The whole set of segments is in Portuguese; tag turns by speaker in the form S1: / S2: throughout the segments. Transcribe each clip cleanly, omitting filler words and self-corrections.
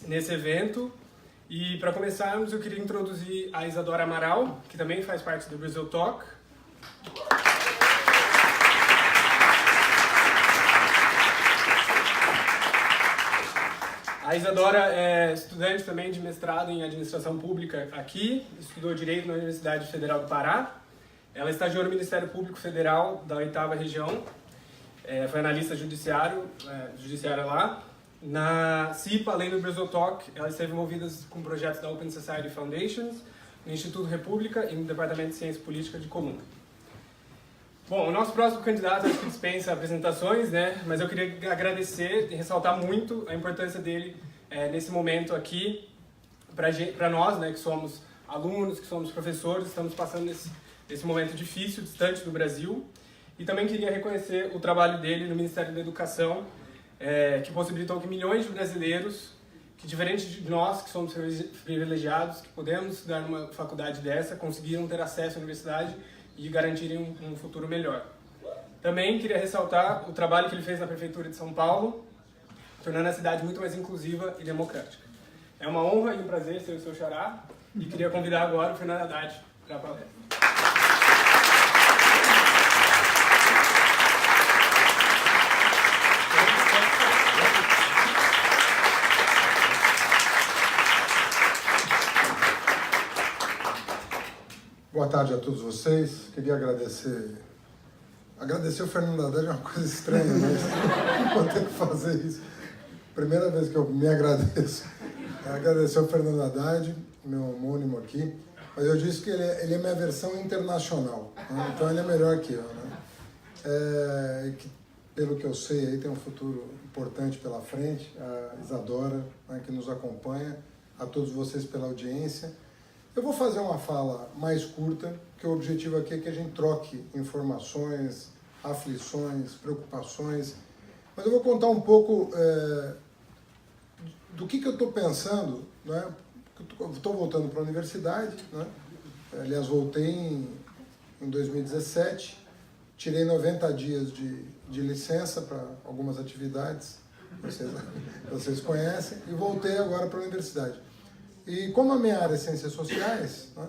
S1: nesse evento. E para começarmos, eu queria introduzir a Isadora Amaral, que também faz parte do Brazil Talk. A Isadora é estudante também de mestrado em administração pública aqui, estudou Direito na Universidade Federal do Pará. Ela estagiou no Ministério Público Federal da 8ª Região, foi analista judiciária lá. Na CIPA, além do Brazil Talk, ela esteve envolvida com projetos da Open Society Foundations, no Instituto República e no Departamento de Ciência Política de Colômbia. Bom, o nosso próximo candidato acho que dispensa apresentações, né? Mas eu queria agradecer e ressaltar muito a importância dele nesse momento aqui, para nós, né, que somos alunos, que somos professores, estamos passando esse momento difícil, distante do Brasil. E também queria reconhecer o trabalho dele no Ministério da Educação, que possibilitou que milhões de brasileiros, que diferente de nós, que somos privilegiados, que podemos estudar numa faculdade dessa, conseguiram ter acesso à universidade e garantirem um futuro melhor. Também queria ressaltar o trabalho que ele fez na Prefeitura de São Paulo, tornando a cidade muito mais inclusiva e democrática. É uma honra e um prazer ser o seu xará, e queria convidar agora o Fernando Haddad para a palestra.
S2: Boa tarde a todos vocês. Queria agradecer o Fernando Haddad é uma coisa estranha, mas vou ter que fazer isso. Primeira vez que eu me agradeço. Agradecer ao Fernando Haddad, meu homônimo aqui. Mas eu disse que ele é minha versão internacional, né? Então ele é melhor que eu, né? Que, pelo que eu sei, aí tem um futuro importante pela frente. A Isadora, né, que nos acompanha, a todos vocês pela audiência. Eu vou fazer uma fala mais curta, que o objetivo aqui é que a gente troque informações, aflições, preocupações, mas eu vou contar um pouco do que eu estou pensando, né? Eu estou voltando para a universidade, né? Aliás, voltei em 2017, tirei 90 dias de licença para algumas atividades, vocês conhecem, e voltei agora para a universidade. E como a minha área é Ciências Sociais, né,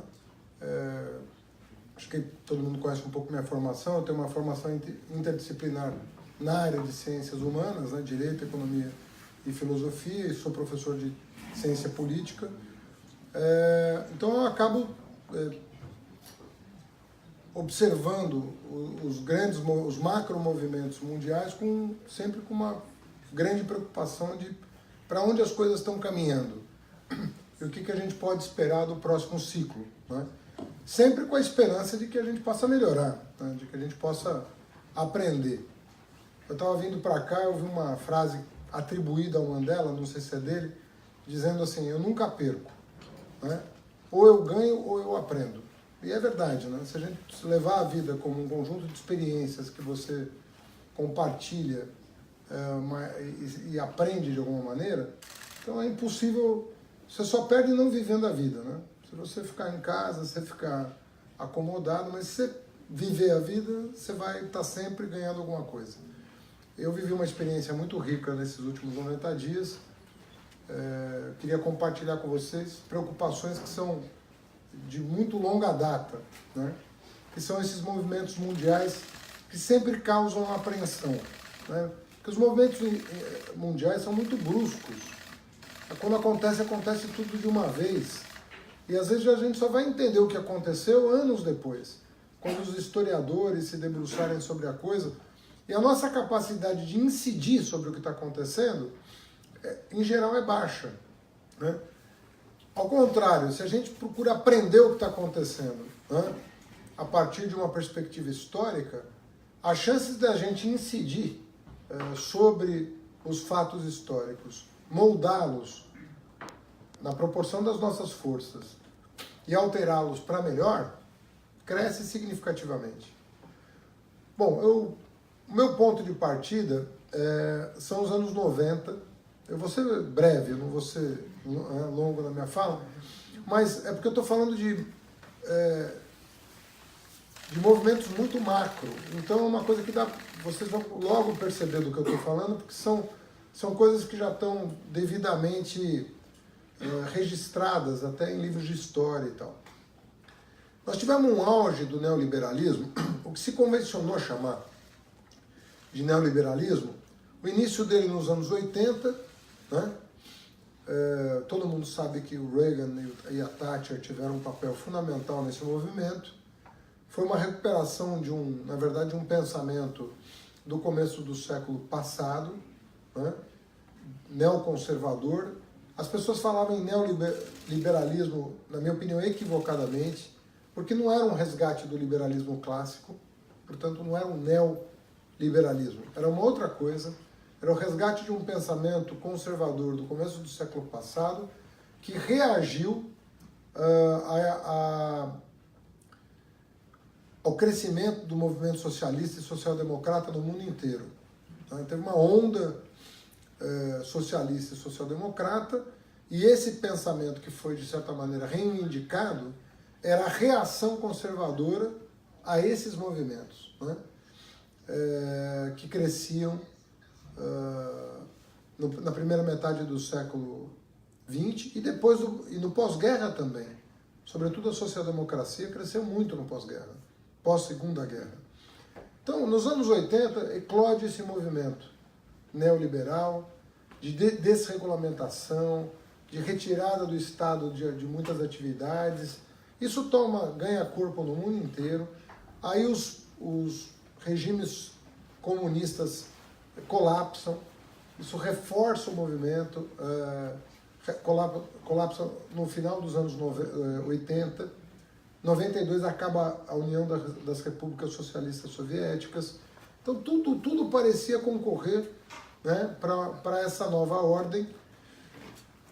S2: acho que todo mundo conhece um pouco minha formação, eu tenho uma formação interdisciplinar na área de Ciências Humanas, né, Direito, Economia e Filosofia, e sou professor de Ciência Política. Então eu acabo observando os macromovimentos mundiais sempre com uma grande preocupação de para onde as coisas estão caminhando. E o que a gente pode esperar do próximo ciclo, né? Sempre com a esperança de que a gente possa melhorar, né? De que a gente possa aprender. Eu estava vindo para cá, eu vi uma frase atribuída ao Mandela, não sei se é dele, dizendo assim: eu nunca perco, né? Ou eu ganho ou eu aprendo. E é verdade, né? Se a gente levar a vida como um conjunto de experiências que você compartilha e aprende de alguma maneira, então é impossível. Você só perde não vivendo a vida, né? Se você ficar em casa, você ficar acomodado, mas se você viver a vida, você vai estar sempre ganhando alguma coisa. Eu vivi uma experiência muito rica nesses últimos 90 dias. Queria compartilhar com vocês preocupações que são de muito longa data, né? Que são esses movimentos mundiais que sempre causam apreensão, né? Porque os movimentos mundiais são muito bruscos. Quando acontece tudo de uma vez. E às vezes a gente só vai entender o que aconteceu anos depois, quando os historiadores se debruçarem sobre a coisa. E a nossa capacidade de incidir sobre o que está acontecendo, em geral, é baixa, né? Ao contrário, se a gente procura aprender o que está acontecendo, né, a partir de uma perspectiva histórica, as chances da gente incidir sobre os fatos históricos, moldá-los na proporção das nossas forças e alterá-los para melhor, cresce significativamente. Bom, o meu ponto de partida são os anos 90. Eu vou ser breve, eu não vou ser longo na minha fala, mas é porque eu estou falando de movimentos muito macro. Então é uma coisa que vocês vão logo perceber do que eu estou falando, porque são coisas que já estão devidamente registradas até em livros de história e tal. Nós tivemos um auge do neoliberalismo, o que se convencionou chamar de neoliberalismo, o início dele nos anos 80, né? Todo mundo sabe que o Reagan e a Thatcher tiveram um papel fundamental nesse movimento. Foi uma recuperação na verdade, de um pensamento do começo do século passado, né? Neoconservador. As pessoas falavam em neoliberalismo, na minha opinião, equivocadamente, porque não era um resgate do liberalismo clássico, portanto não era um neoliberalismo, era uma outra coisa, era o resgate de um pensamento conservador do começo do século passado, que reagiu ao crescimento do movimento socialista e social-democrata no mundo inteiro. Então, teve uma onda socialista e social-democrata, e esse pensamento que foi, de certa maneira, reivindicado, era a reação conservadora a esses movimentos, né? Que cresciam na primeira metade do século XX e depois e no pós-guerra também. Sobretudo a social-democracia cresceu muito no pós-guerra, pós-segunda guerra. Então, nos anos 80, eclode esse movimento neoliberal, de desregulamentação, de retirada do Estado de muitas atividades. Isso ganha corpo no mundo inteiro. Aí os regimes comunistas colapsam, isso reforça o movimento, colapsa no final dos anos 80. 92 acaba a União das Repúblicas Socialistas Soviéticas. Então tudo parecia concorrer, né, para essa nova ordem.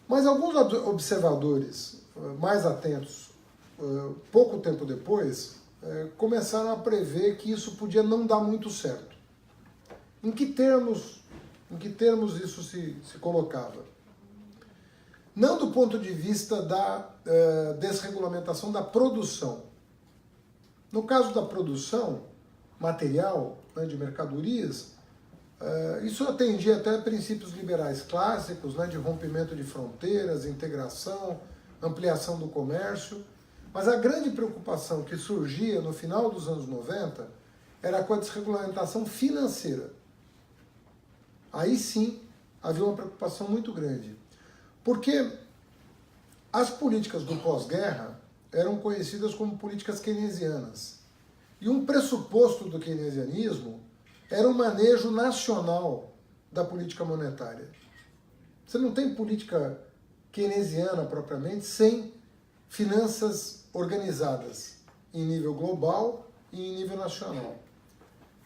S2: Mas alguns observadores mais atentos, pouco tempo depois, começaram a prever que isso podia não dar muito certo. Em que termos isso se colocava? Não do ponto de vista da desregulamentação da produção. No caso da produção material, né, de mercadorias, isso atendia até princípios liberais clássicos, né, de rompimento de fronteiras, integração, ampliação do comércio. Mas a grande preocupação que surgia no final dos anos 90 era com a desregulamentação financeira. Aí sim havia uma preocupação muito grande. Porque as políticas do pós-guerra eram conhecidas como políticas keynesianas. E um pressuposto do keynesianismo era o manejo nacional da política monetária. Você não tem política keynesiana propriamente sem finanças organizadas em nível global e em nível nacional.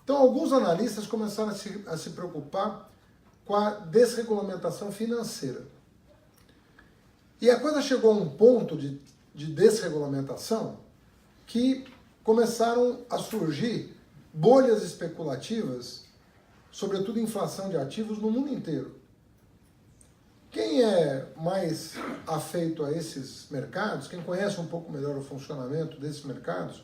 S2: Então, alguns analistas começaram a se preocupar com a desregulamentação financeira. E a coisa chegou a um ponto de desregulamentação que começaram a surgir bolhas especulativas, sobretudo inflação de ativos no mundo inteiro. Quem é mais afeito a esses mercados, quem conhece um pouco melhor o funcionamento desses mercados,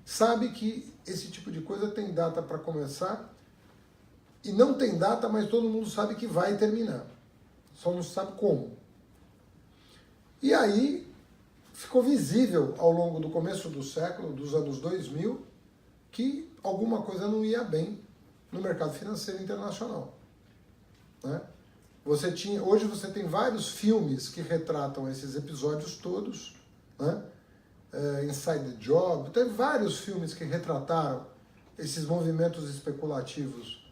S2: sabe que esse tipo de coisa tem data para começar e não tem data, mas todo mundo sabe que vai terminar. Só não sabe como. E aí ficou visível ao longo do começo do século, dos anos 2000, que alguma coisa não ia bem no mercado financeiro internacional, né? Hoje você tem vários filmes que retratam esses episódios todos, né? Inside the Job, tem vários filmes que retrataram esses movimentos especulativos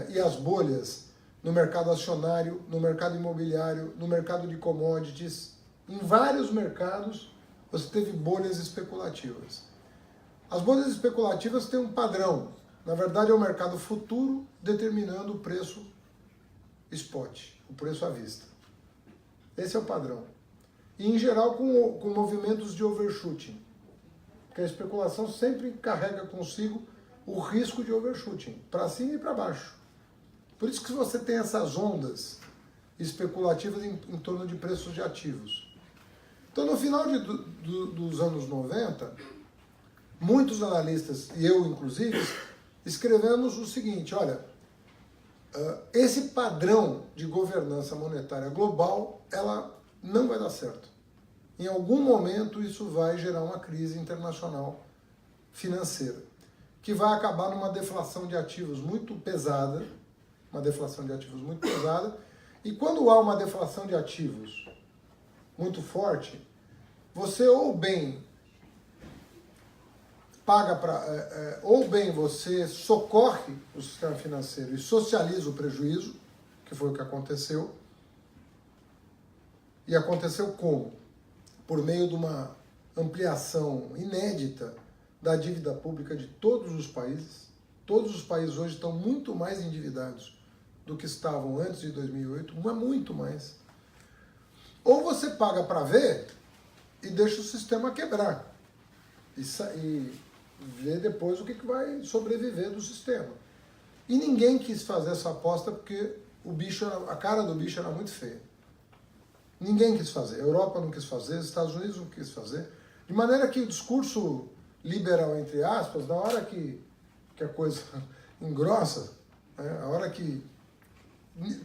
S2: e as bolhas no mercado acionário, no mercado imobiliário, no mercado de commodities. Em vários mercados você teve bolhas especulativas. As bolhas especulativas têm um padrão. Na verdade, é o mercado futuro determinando o preço spot, o preço à vista. Esse é o padrão. E, em geral, com movimentos de overshooting. Porque a especulação sempre carrega consigo o risco de overshooting, para cima e para baixo. Por isso que você tem essas ondas especulativas em torno de preços de ativos. Então, no final dos anos 90, muitos analistas, e eu inclusive, escrevemos o seguinte: olha, esse padrão de governança monetária global, ela não vai dar certo. Em algum momento isso vai gerar uma crise internacional financeira, que vai acabar numa deflação de ativos muito pesada, e quando há uma deflação de ativos muito forte, você ou bem paga para, ou bem você socorre o sistema financeiro e socializa o prejuízo, que foi o que aconteceu. E aconteceu como? Por meio de uma ampliação inédita da dívida pública de todos os países. Todos os países hoje estão muito mais endividados do que estavam antes de 2008, mas muito mais. Ou você paga para ver e deixa o sistema quebrar. E ver depois o que vai sobreviver do sistema. E ninguém quis fazer essa aposta porque a cara do bicho era muito feia. Ninguém quis fazer. A Europa não quis fazer, os Estados Unidos não quis fazer. De maneira que o discurso liberal, entre aspas, na hora que a coisa engrossa, né, a hora que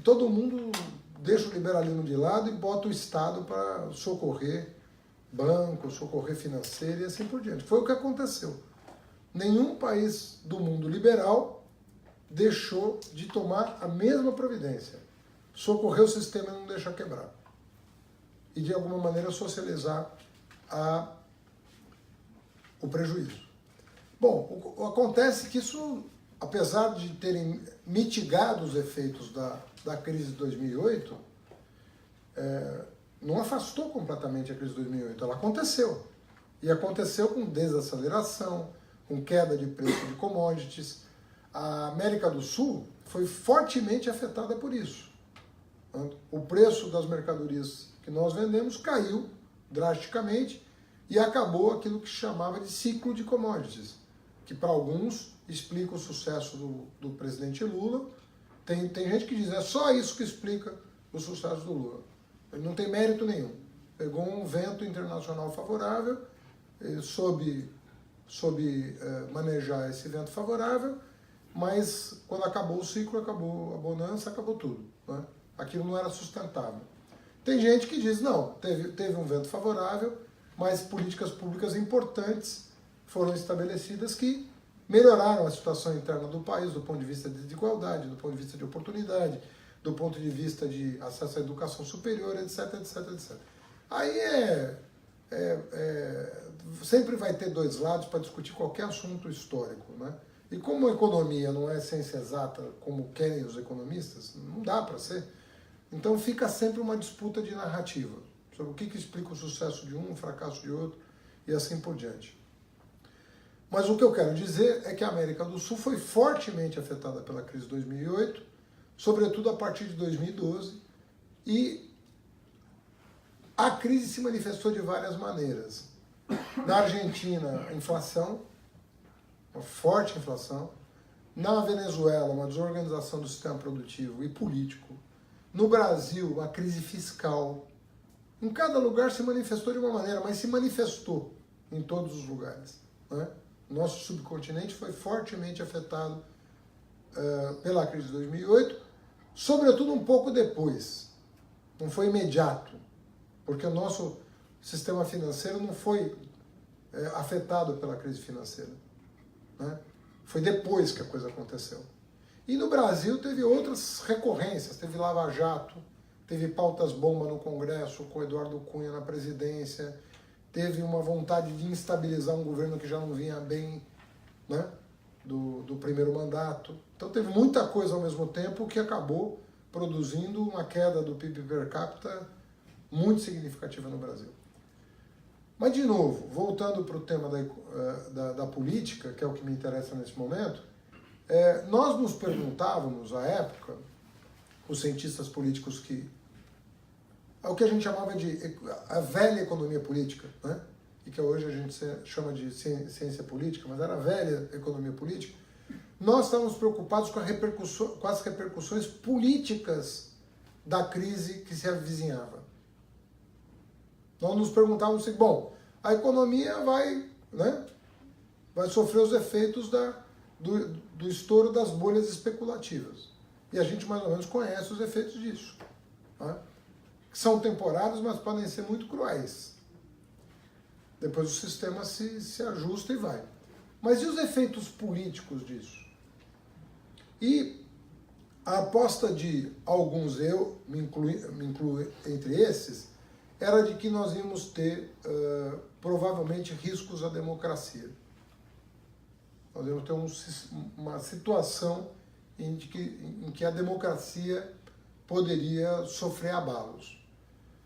S2: todo mundo deixa o liberalismo de lado e bota o Estado para socorrer banco, socorrer financeiro e assim por diante. Foi o que aconteceu. Nenhum país do mundo liberal deixou de tomar a mesma providência. Socorrer o sistema e não deixar quebrar. E de alguma maneira socializar o prejuízo. Bom, acontece que isso, apesar de terem mitigado os efeitos da crise de 2008, não afastou completamente a crise de 2008, ela aconteceu. E aconteceu com desaceleração, com queda de preço de commodities. A América do Sul foi fortemente afetada por isso. O preço das mercadorias que nós vendemos caiu drasticamente e acabou aquilo que se chamava de ciclo de commodities, que para alguns explica o sucesso do presidente Lula. Tem gente que diz, é só isso que explica o sucesso do Lula. Ele não tem mérito nenhum. Pegou um vento internacional favorável, soube manejar esse vento favorável, mas quando acabou o ciclo, acabou a bonança, acabou tudo. Né? Aquilo não era sustentável. Tem gente que diz, não, teve um vento favorável, mas políticas públicas importantes foram estabelecidas que melhoraram a situação interna do país do ponto de vista de desigualdade, do ponto de vista de oportunidade, do ponto de vista de acesso à educação superior, etc, etc, etc. Aí sempre vai ter dois lados para discutir qualquer assunto histórico, né? E como a economia não é ciência exata, como querem os economistas, não dá para ser, então fica sempre uma disputa de narrativa, sobre o que explica o sucesso de um, o fracasso de outro, e assim por diante. Mas o que eu quero dizer é que a América do Sul foi fortemente afetada pela crise de 2008, sobretudo a partir de 2012, e a crise se manifestou de várias maneiras. Na Argentina, a inflação, uma forte inflação. Na Venezuela, uma desorganização do sistema produtivo e político. No Brasil, uma crise fiscal. Em cada lugar se manifestou de uma maneira, mas se manifestou em todos os lugares. Né? Nosso subcontinente foi fortemente afetado pela crise de 2008, sobretudo um pouco depois. Não foi imediato, porque o nosso sistema financeiro não foi afetado pela crise financeira. Né? Foi depois que a coisa aconteceu. E no Brasil teve outras recorrências, teve Lava Jato, teve pautas-bomba no Congresso, com Eduardo Cunha na presidência, teve uma vontade de instabilizar um governo que já não vinha bem, né, do primeiro mandato. Então teve muita coisa ao mesmo tempo que acabou produzindo uma queda do PIB per capita muito significativa no Brasil. Mas, de novo, voltando para o tema da política, que é o que me interessa nesse momento, nós nos perguntávamos, à época, os cientistas políticos é o que a gente chamava de a velha economia política, né? E que hoje a gente chama de ciência política, mas era a velha economia política. Nós estávamos preocupados com as repercussões políticas da crise que se avizinhava. Nós nos perguntávamos assim, bom, a economia vai sofrer os efeitos do estouro das bolhas especulativas. E a gente mais ou menos conhece os efeitos disso. Né? que são temporários, mas podem ser muito cruéis. Depois o sistema se ajusta e vai. Mas e os efeitos políticos disso? E a aposta de alguns, eu me incluo entre esses, era de que nós íamos ter, provavelmente, riscos à democracia. Nós íamos ter uma situação em que a democracia poderia sofrer abalos.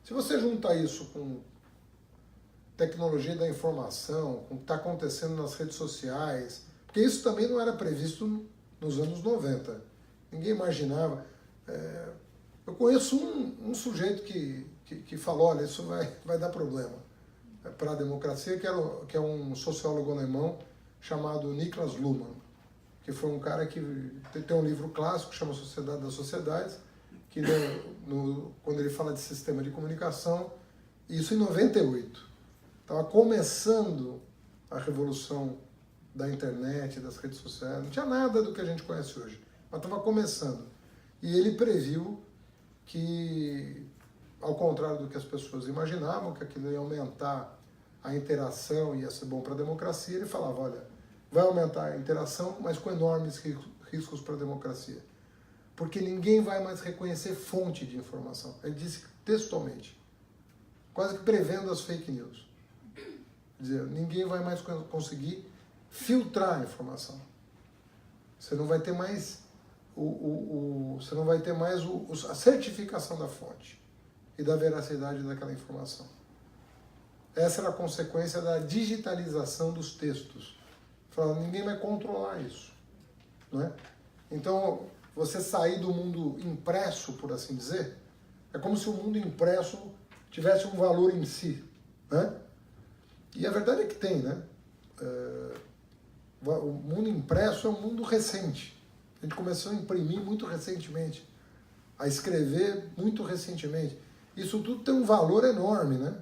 S2: Se você junta isso com tecnologia da informação, com o que está acontecendo nas redes sociais, porque isso também não era previsto nos anos 90. Ninguém imaginava. Eu conheço um sujeito que falou, olha, isso vai dar problema para a democracia, que é um sociólogo alemão chamado Niklas Luhmann, que foi um cara que tem um livro clássico que chama Sociedade das Sociedades, que quando ele fala de sistema de comunicação, isso em 98. Estava começando a revolução da internet, das redes sociais, não tinha nada do que a gente conhece hoje, mas estava começando. E ele previu que, ao contrário do que as pessoas imaginavam, que aquilo ia aumentar a interação e ia ser bom para a democracia, ele falava, olha, vai aumentar a interação, mas com enormes riscos para a democracia. Porque ninguém vai mais reconhecer fonte de informação. Ele disse textualmente, quase que prevendo as fake news. Quer dizer, ninguém vai mais conseguir filtrar a informação. Você não vai ter mais você não vai ter mais a certificação da fonte e da veracidade daquela informação. Essa era a consequência da digitalização dos textos. Falando, ninguém vai controlar isso. Não é? Então, você sair do mundo impresso, por assim dizer, é como se o mundo impresso tivesse um valor em si. Né? E a verdade é que tem, né? O mundo impresso é um mundo recente. A gente começou a imprimir muito recentemente, a escrever muito recentemente. Isso tudo tem um valor enorme, né?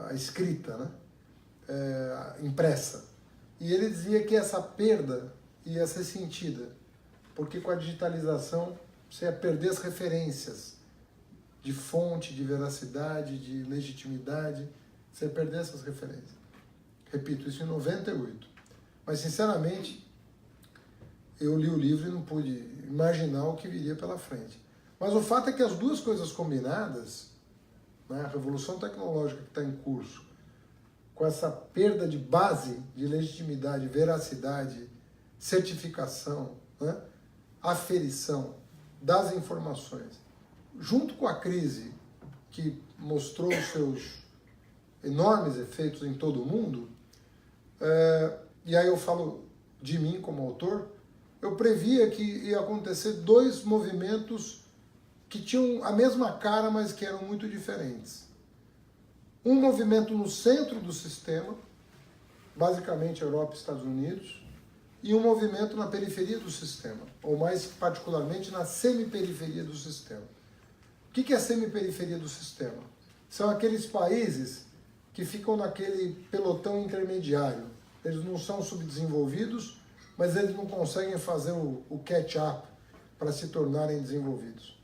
S2: A escrita, né? Impressa. E ele dizia que essa perda ia ser sentida, porque com a digitalização você ia perder as referências de fonte, de veracidade, de legitimidade, você ia perder essas referências. Repito, isso em 98. Mas, sinceramente, eu li o livro e não pude imaginar o que viria pela frente. Mas o fato é que as duas coisas combinadas, né, a revolução tecnológica que está em curso, com essa perda de base de legitimidade, veracidade, certificação, né, aferição das informações, junto com a crise que mostrou os seus enormes efeitos em todo o mundo, e aí eu falo de mim como autor, eu previa que ia acontecer dois movimentos que tinham a mesma cara, mas que eram muito diferentes. Um movimento no centro do sistema, basicamente Europa e Estados Unidos, e um movimento na periferia do sistema, ou mais particularmente na semiperiferia do sistema. O que é a semiperiferia do sistema? São aqueles países que ficam naquele pelotão intermediário. Eles não são subdesenvolvidos, mas eles não conseguem fazer o catch-up para se tornarem desenvolvidos.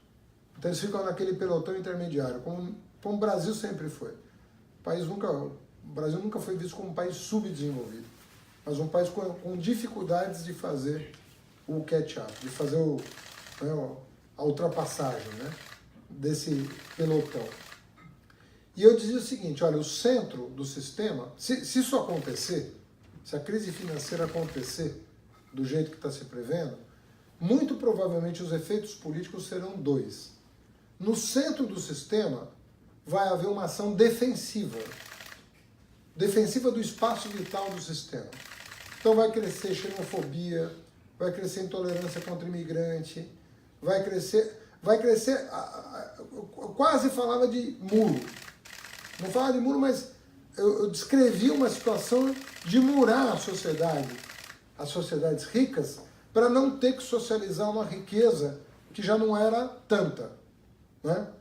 S2: Então eles ficam naquele pelotão intermediário, como o Brasil sempre foi. O Brasil nunca foi visto como um país subdesenvolvido, mas um país com dificuldades de fazer o catch-up, de fazer a ultrapassagem, né, desse pelotão. E eu dizia o seguinte, olha, o centro do sistema, se isso acontecer, se a crise financeira acontecer do jeito que está se prevendo, muito provavelmente os efeitos políticos serão dois. No centro do sistema vai haver uma ação defensiva do espaço vital do sistema. Então vai crescer xenofobia, vai crescer intolerância contra imigrante, vai crescer, eu quase falava de muro. Não falava de muro, mas eu descrevi uma situação de murar a sociedade, as sociedades ricas, para não ter que socializar uma riqueza que já não era tanta, né?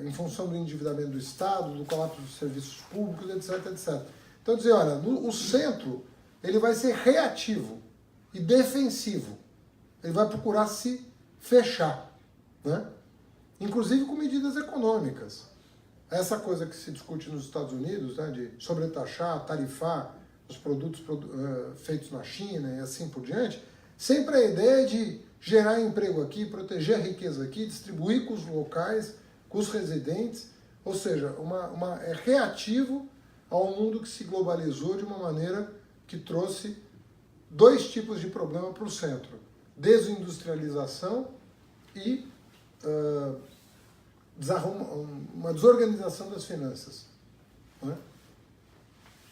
S2: Em função do endividamento do Estado, do colapso dos serviços públicos, etc, etc. Então, dizer, olha, o centro ele vai ser reativo e defensivo. Ele vai procurar se fechar, né? inclusive com medidas econômicas. Essa coisa que se discute nos Estados Unidos, né, de sobretaxar, tarifar os produtos feitos na China e assim por diante, sempre a ideia de gerar emprego aqui, proteger a riqueza aqui, distribuir com os locais, com os residentes, ou seja, é reativo ao mundo que se globalizou de uma maneira que trouxe dois tipos de problema para o centro: desindustrialização e uma desorganização das finanças, né?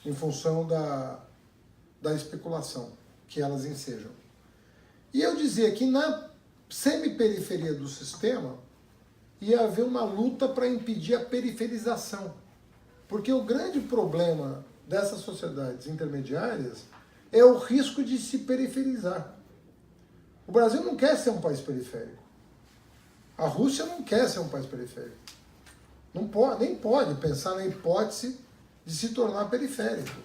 S2: Em função da especulação que elas ensejam. E eu dizia que na semi-periferia do sistema ia haver uma luta para impedir a periferização. Porque o grande problema dessas sociedades intermediárias é o risco de se periferizar. O Brasil não quer ser um país periférico. A Rússia não quer ser um país periférico. Não pode, nem pode pensar na hipótese de se tornar periférico.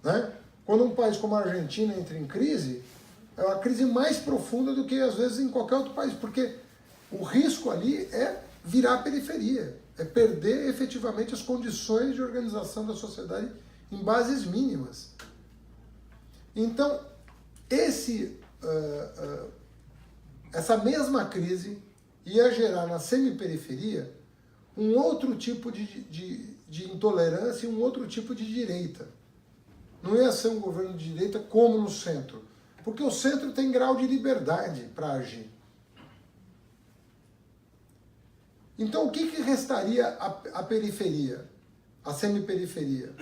S2: Né? Quando um país como a Argentina entra em crise, é uma crise mais profunda do que às vezes em qualquer outro país, porque o risco ali é virar periferia, é perder efetivamente as condições de organização da sociedade em bases mínimas. Então, essa mesma crise ia gerar na semiperiferia um outro tipo de intolerância e um outro tipo de direita. Não ia ser um governo de direita como no centro, porque o centro tem grau de liberdade para agir. Então, o que restaria à periferia, à semiperiferia?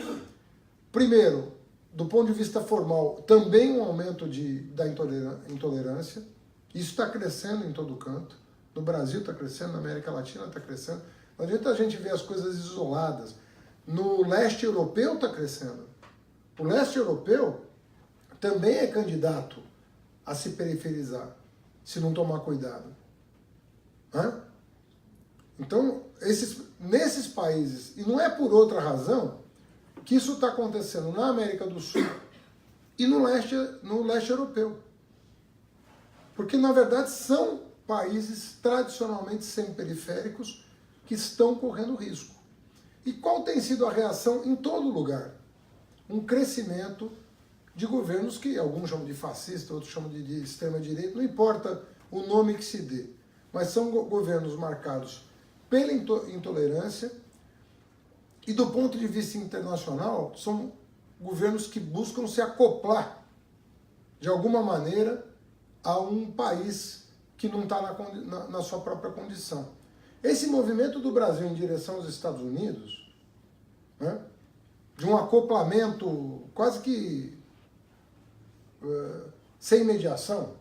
S2: Primeiro, do ponto de vista formal, também um aumento da intolerância. Isso está crescendo em todo canto. No Brasil está crescendo, na América Latina está crescendo. Não adianta a gente ver as coisas isoladas. No leste europeu está crescendo. O leste europeu também é candidato a se periferizar, se não tomar cuidado. Hã? Então, nesses países, e não é por outra razão que isso está acontecendo na América do Sul e no leste europeu. Porque, na verdade, são países tradicionalmente semi-periféricos que estão correndo risco. E qual tem sido a reação em todo lugar? Um crescimento de governos que alguns chamam de fascista, outros chamam de extrema-direita, não importa o nome que se dê, mas são governos marcados pela intolerância e, do ponto de vista internacional, são governos que buscam se acoplar de alguma maneira a um país que não está na sua própria condição. Esse movimento do Brasil em direção aos Estados Unidos, né, de um acoplamento quase que sem mediação,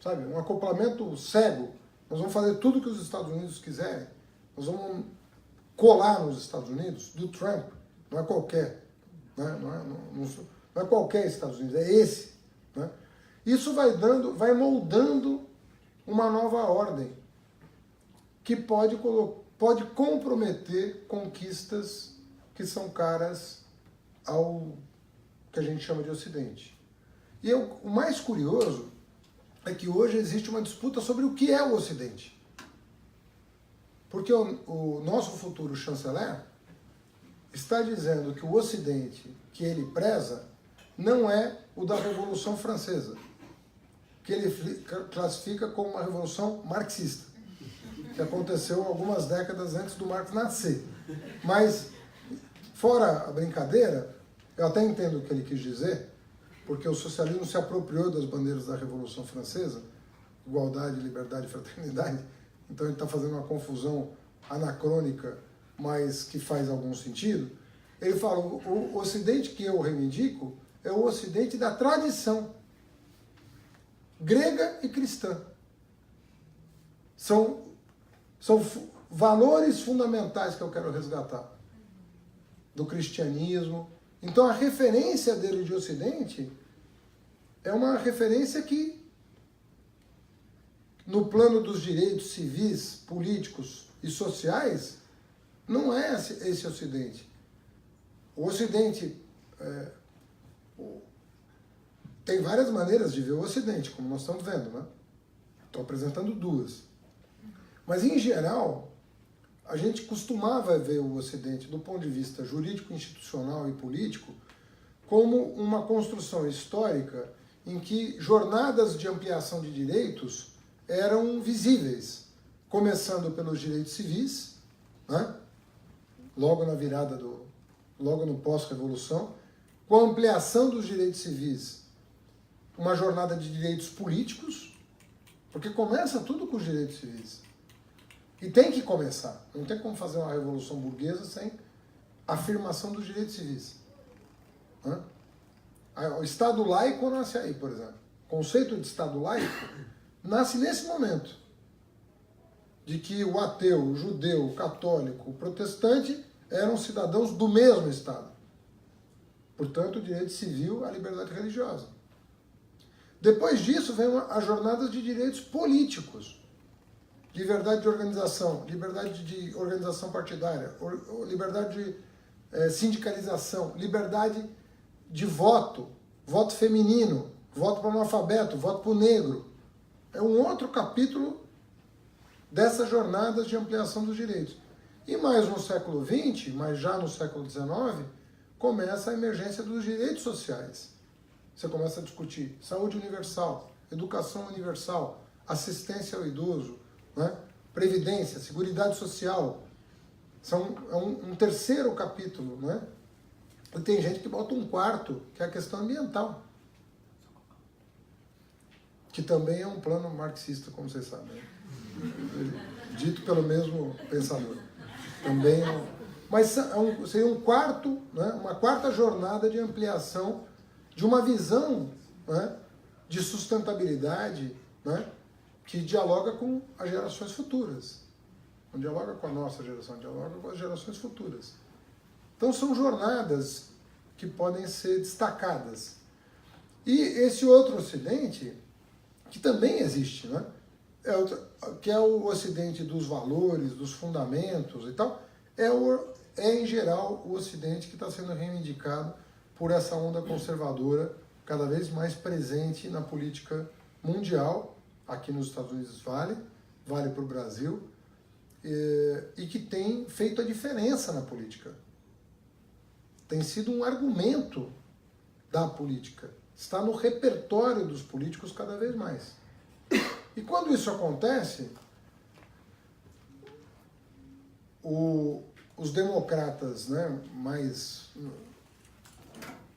S2: sabe? Um acoplamento cego. Nós vamos fazer tudo o que os Estados Unidos quiserem. Nós vamos colar nos Estados Unidos, do Trump. Não é qualquer. Né? Não é qualquer Estados Unidos, é esse. Né? Isso vai moldando uma nova ordem que pode comprometer conquistas que são caras ao que a gente chama de Ocidente. E o mais curioso é que hoje existe uma disputa sobre o que é o Ocidente. Porque o nosso futuro chanceler está dizendo que o Ocidente que ele preza não é o da Revolução Francesa, que ele classifica como uma revolução marxista, que aconteceu algumas décadas antes do Marx nascer. Mas, fora a brincadeira, eu até entendo o que ele quis dizer, porque o socialismo se apropriou das bandeiras da Revolução Francesa, igualdade, liberdade e fraternidade, então ele está fazendo uma confusão anacrônica, mas que faz algum sentido. Ele fala, o Ocidente que eu reivindico é o Ocidente da tradição grega e cristã. São valores fundamentais que eu quero resgatar do cristianismo. Então a referência dele de Ocidente é uma referência que, no plano dos direitos civis, políticos e sociais, não é esse Ocidente. O Ocidente tem várias maneiras de ver o Ocidente, como nós estamos vendo, né? Estou apresentando duas. Mas, em geral, a gente costumava ver o Ocidente, do ponto de vista jurídico, institucional e político, como uma construção histórica em que jornadas de ampliação de direitos eram visíveis, começando pelos direitos civis, né? Logo na virada logo no pós-revolução, com a ampliação dos direitos civis, uma jornada de direitos políticos, porque começa tudo com os direitos civis. E tem que começar. Não tem como fazer uma revolução burguesa sem afirmação dos direitos civis. Né? O Estado laico nasce aí, por exemplo. O conceito de Estado laico nasce nesse momento, de que o ateu, o judeu, o católico, o protestante eram cidadãos do mesmo Estado. Portanto, o direito civil, a liberdade religiosa. Depois disso, vem as jornadas de direitos políticos. Liberdade de organização partidária, liberdade de sindicalização, liberdade de voto, voto feminino, voto para o analfabeto, voto para o negro. É um outro capítulo dessas jornadas de ampliação dos direitos. E mais no século XX, mas já no século XIX, começa a emergência dos direitos sociais. Você começa a discutir saúde universal, educação universal, assistência ao idoso, né? Previdência, seguridade social. É um terceiro capítulo, né? E tem gente que bota um quarto, que é a questão ambiental, que também é um plano marxista, como vocês sabem, né? Dito pelo mesmo pensador. Também mas seria um quarto, né? Uma quarta jornada de ampliação de uma visão, né? De sustentabilidade, né? Que dialoga com as gerações futuras. Não dialoga com a nossa geração, dialoga com as gerações futuras. Então são jornadas que podem ser destacadas. E esse outro Ocidente, que também existe, né? Que é o Ocidente dos valores, dos fundamentos e tal, é em geral o Ocidente que está sendo reivindicado por essa onda conservadora cada vez mais presente na política mundial. Aqui nos Estados Unidos vale para o Brasil, e que tem feito a diferença na política. Tem sido um argumento da política. Está no repertório dos políticos cada vez mais. E quando isso acontece, os democratas, né, mais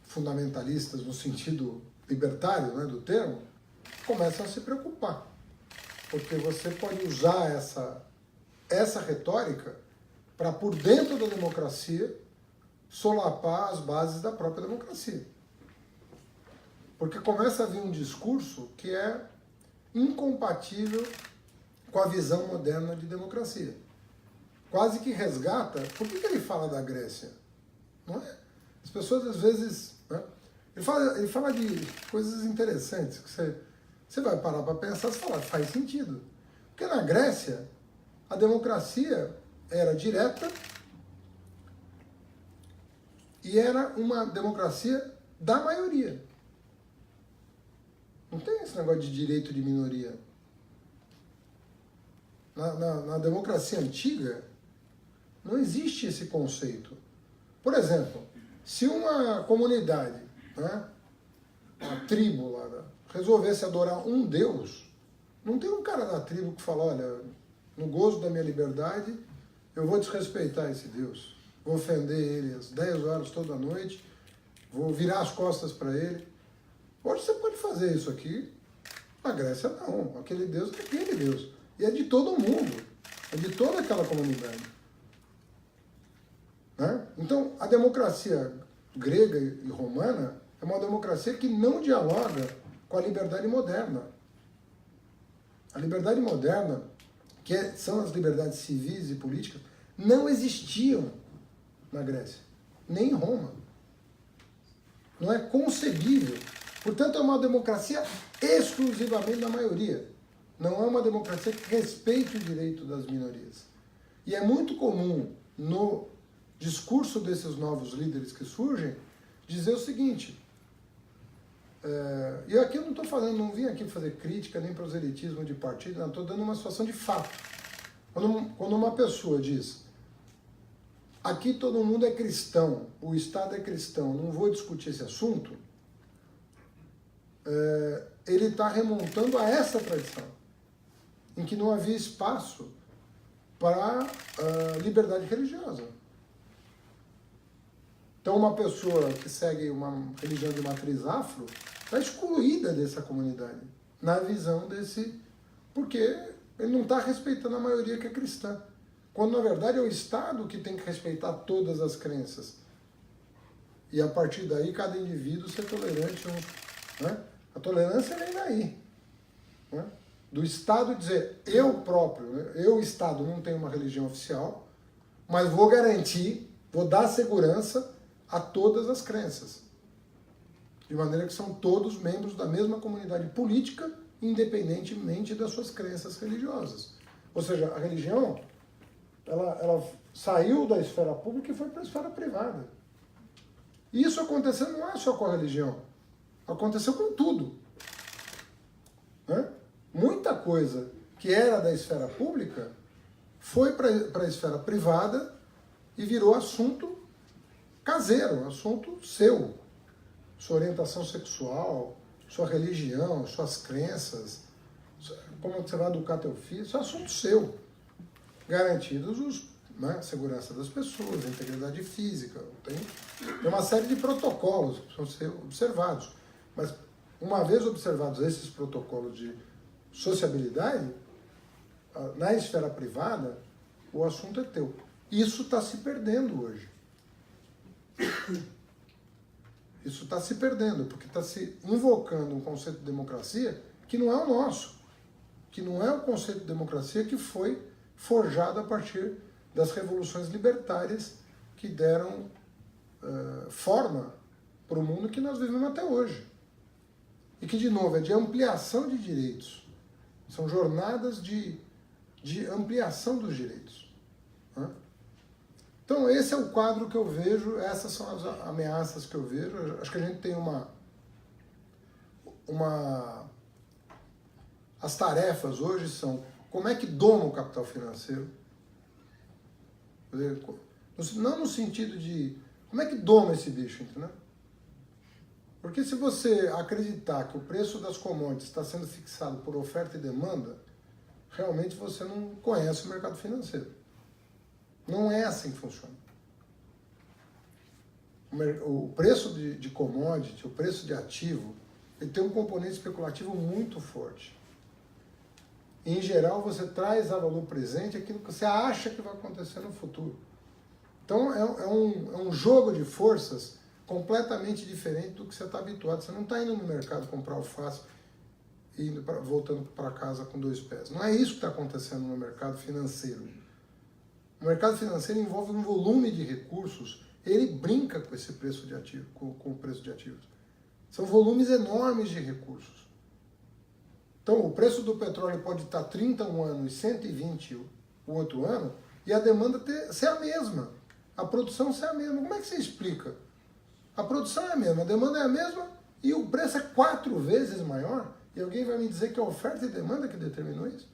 S2: fundamentalistas no sentido libertário, né, do termo, começam a se preocupar, porque você pode usar essa retórica para, por dentro da democracia, solapar as bases da própria democracia. Porque começa a vir um discurso que é incompatível com a visão moderna de democracia. Quase que resgata... Por que ele fala da Grécia? Não é? As pessoas, às vezes... Né? Ele fala de coisas interessantes, que você vai parar para pensar e falar, faz sentido. Porque na Grécia, a democracia era direta e era uma democracia da maioria. Não tem esse negócio de direito de minoria. Na democracia antiga, não existe esse conceito. Por exemplo, se uma comunidade, né, uma tribo lá, né, resolvesse adorar um Deus, não tem um cara da tribo que fala, olha, no gozo da minha liberdade, eu vou desrespeitar esse Deus, vou ofender ele às 10 horas toda noite, vou virar as costas para ele. Hoje você pode fazer isso aqui, na Grécia não, aquele Deus é aquele Deus, e é de todo mundo, é de toda aquela comunidade. Né? Então, a democracia grega e romana é uma democracia que não dialoga com a liberdade moderna. A liberdade moderna, são as liberdades civis e políticas, não existiam na Grécia, nem em Roma. Não é concebível. Portanto, é uma democracia exclusivamente da maioria. Não é uma democracia que respeite o direito das minorias. E é muito comum, no discurso desses novos líderes que surgem, dizer o seguinte... E aqui eu não vim aqui fazer crítica nem proselitismo de partido, não, estou dando uma situação de fato. Quando uma pessoa diz, aqui todo mundo é cristão, o Estado é cristão, não vou discutir esse assunto, ele está remontando a essa tradição, em que não havia espaço para liberdade religiosa. Então, uma pessoa que segue uma religião de matriz afro está excluída dessa comunidade, na visão desse... Porque ele não está respeitando a maioria que é cristã. Quando, na verdade, é o Estado que tem que respeitar todas as crenças. E, a partir daí, cada indivíduo ser tolerante. Né? A tolerância vem daí. Né? Do Estado dizer, eu próprio, né? Eu, Estado, não tenho uma religião oficial, mas vou garantir, vou dar segurança a todas as crenças. De maneira que são todos membros da mesma comunidade política, independentemente das suas crenças religiosas. Ou seja, a religião, ela saiu da esfera pública e foi para a esfera privada. E isso aconteceu não é só com a religião, aconteceu com tudo. Né? Muita coisa que era da esfera pública foi para a esfera privada e virou assunto caseiro, assunto seu. Sua orientação sexual, sua religião, suas crenças, como você vai educar teu filho, isso é assunto seu. Garantidos a segurança das pessoas, a integridade física. Tem uma série de protocolos que precisam ser observados. Mas, uma vez observados esses protocolos de sociabilidade, na esfera privada, o assunto é teu. Isso está se perdendo hoje. Isso está se perdendo, porque está se invocando um conceito de democracia que não é o nosso, que não é o conceito de democracia que foi forjado a partir das revoluções libertárias que deram forma para o mundo que nós vivemos até hoje. E que, de novo, é de ampliação de direitos. São jornadas de ampliação dos direitos. Né? Então, esse é o quadro que eu vejo, essas são as ameaças que eu vejo. Acho que a gente tem as tarefas hoje são como é que doma o capital financeiro. Não no sentido de como é que doma esse bicho, entendeu? Porque se você acreditar que o preço das commodities está sendo fixado por oferta e demanda, realmente você não conhece o mercado financeiro. Não é assim que funciona. O preço de commodity, o preço de ativo, ele tem um componente especulativo muito forte. Em geral, você traz a valor presente aquilo que você acha que vai acontecer no futuro. Então, é um jogo de forças completamente diferente do que você está habituado. Você não está indo no mercado comprar alface e voltando para casa com 2 pés. Não é isso que está acontecendo no mercado financeiro. O mercado financeiro envolve um volume de recursos, ele brinca com esse preço de ativo, com o preço de ativos. São volumes enormes de recursos. Então, o preço do petróleo pode estar 30 um ano e 120 o outro ano, e a demanda ser a mesma. A produção ser a mesma. Como é que você explica? A produção é a mesma, a demanda é a mesma, e o preço é 4 vezes maior, e alguém vai me dizer que é a oferta e demanda que determinou isso?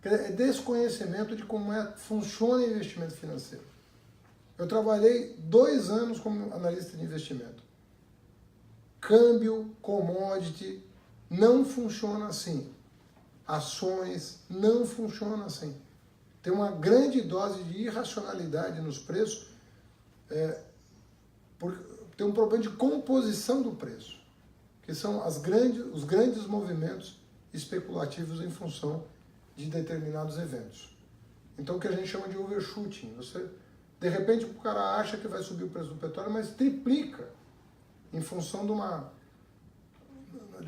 S2: É desconhecimento de como funciona o investimento financeiro. Eu trabalhei 2 anos como analista de investimento. Câmbio, commodity, não funciona assim. Ações, não funciona assim. Tem uma grande dose de irracionalidade nos preços, tem um problema de composição do preço, que são os grandes movimentos especulativos em função de determinados eventos. Então, o que a gente chama de overshooting. De repente, o cara acha que vai subir o preço do petróleo, mas triplica em função de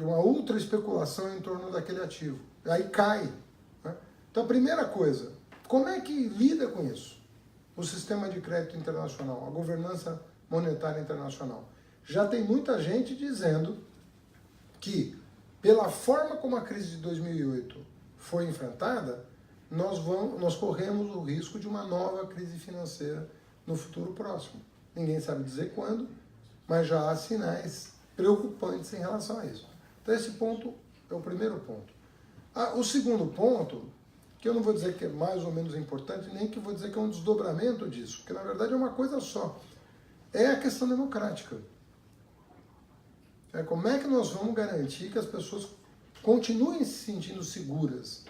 S2: uma ultra especulação em torno daquele ativo. Aí cai. Né? Então, a primeira coisa, como é que lida com isso? O sistema de crédito internacional, a governança monetária internacional. Já tem muita gente dizendo que, pela forma como a crise de 2008 foi enfrentada, nós corremos o risco de uma nova crise financeira no futuro próximo. Ninguém sabe dizer quando, mas já há sinais preocupantes em relação a isso. Então esse ponto é o primeiro ponto. O segundo ponto que eu não vou dizer que é mais ou menos importante, nem que vou dizer que é um desdobramento disso, porque na verdade é uma coisa só. É a questão democrática. Como é que nós vamos garantir que as pessoas continuem se sentindo seguras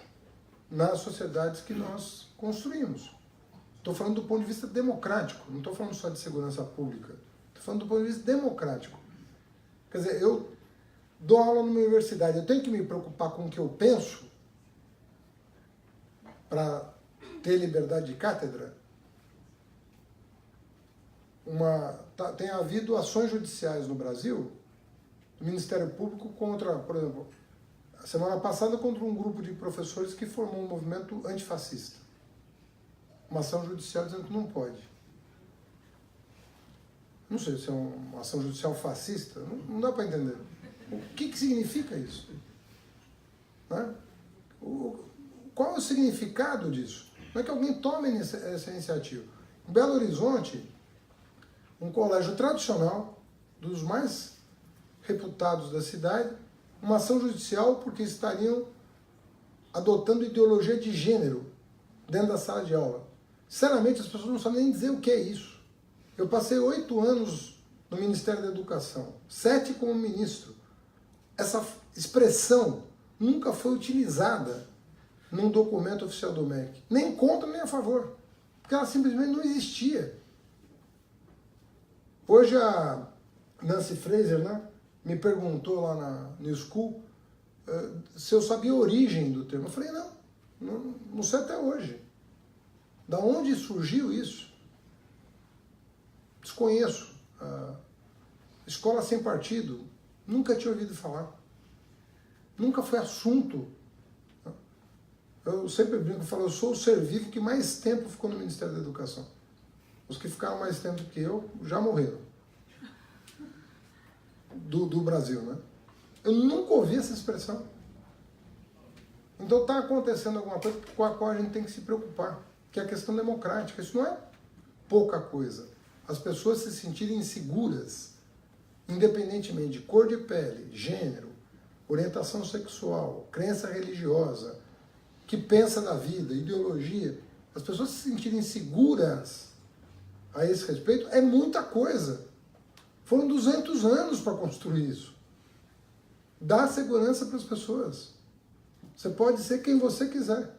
S2: nas sociedades que nós construímos? Estou falando do ponto de vista democrático, não estou falando só de segurança pública, estou falando do ponto de vista democrático. Quer dizer, eu dou aula numa universidade, eu tenho que me preocupar com o que eu penso para ter liberdade de cátedra? Tem havido ações judiciais no Brasil, do Ministério Público contra, por exemplo, a semana passada contra um grupo de professores que formou um movimento antifascista. Uma ação judicial dizendo que não pode. Não sei se é uma ação judicial fascista, não dá para entender. O que significa isso? Né? Qual é o significado disso? Como é que alguém tome essa iniciativa? Em Belo Horizonte, um colégio tradicional, dos mais reputados da cidade, uma ação judicial porque estariam adotando ideologia de gênero dentro da sala de aula. Sinceramente, as pessoas não sabem nem dizer o que é isso. Eu passei 8 anos no Ministério da Educação, 7 como ministro. Essa expressão nunca foi utilizada num documento oficial do MEC, nem contra nem a favor, porque ela simplesmente não existia. Hoje a Nancy Fraser, né, me perguntou lá na New School se eu sabia a origem do termo. Eu falei, não sei até hoje. Da onde surgiu isso? Desconheço. Escola sem partido, nunca tinha ouvido falar. Nunca foi assunto. Eu sempre brinco e falo, eu sou o ser vivo que mais tempo ficou no Ministério da Educação. Os que ficaram mais tempo que eu já morreram. Do Brasil, né? Eu nunca ouvi essa expressão. Então está acontecendo alguma coisa com a qual a gente tem que se preocupar, que é a questão democrática. Isso não é pouca coisa. As pessoas se sentirem seguras, independentemente de cor de pele, gênero, orientação sexual, crença religiosa, que pensa na vida, ideologia, as pessoas se sentirem seguras a esse respeito é muita coisa. Foram 200 anos para construir isso. Dá segurança para as pessoas. Você pode ser quem você quiser.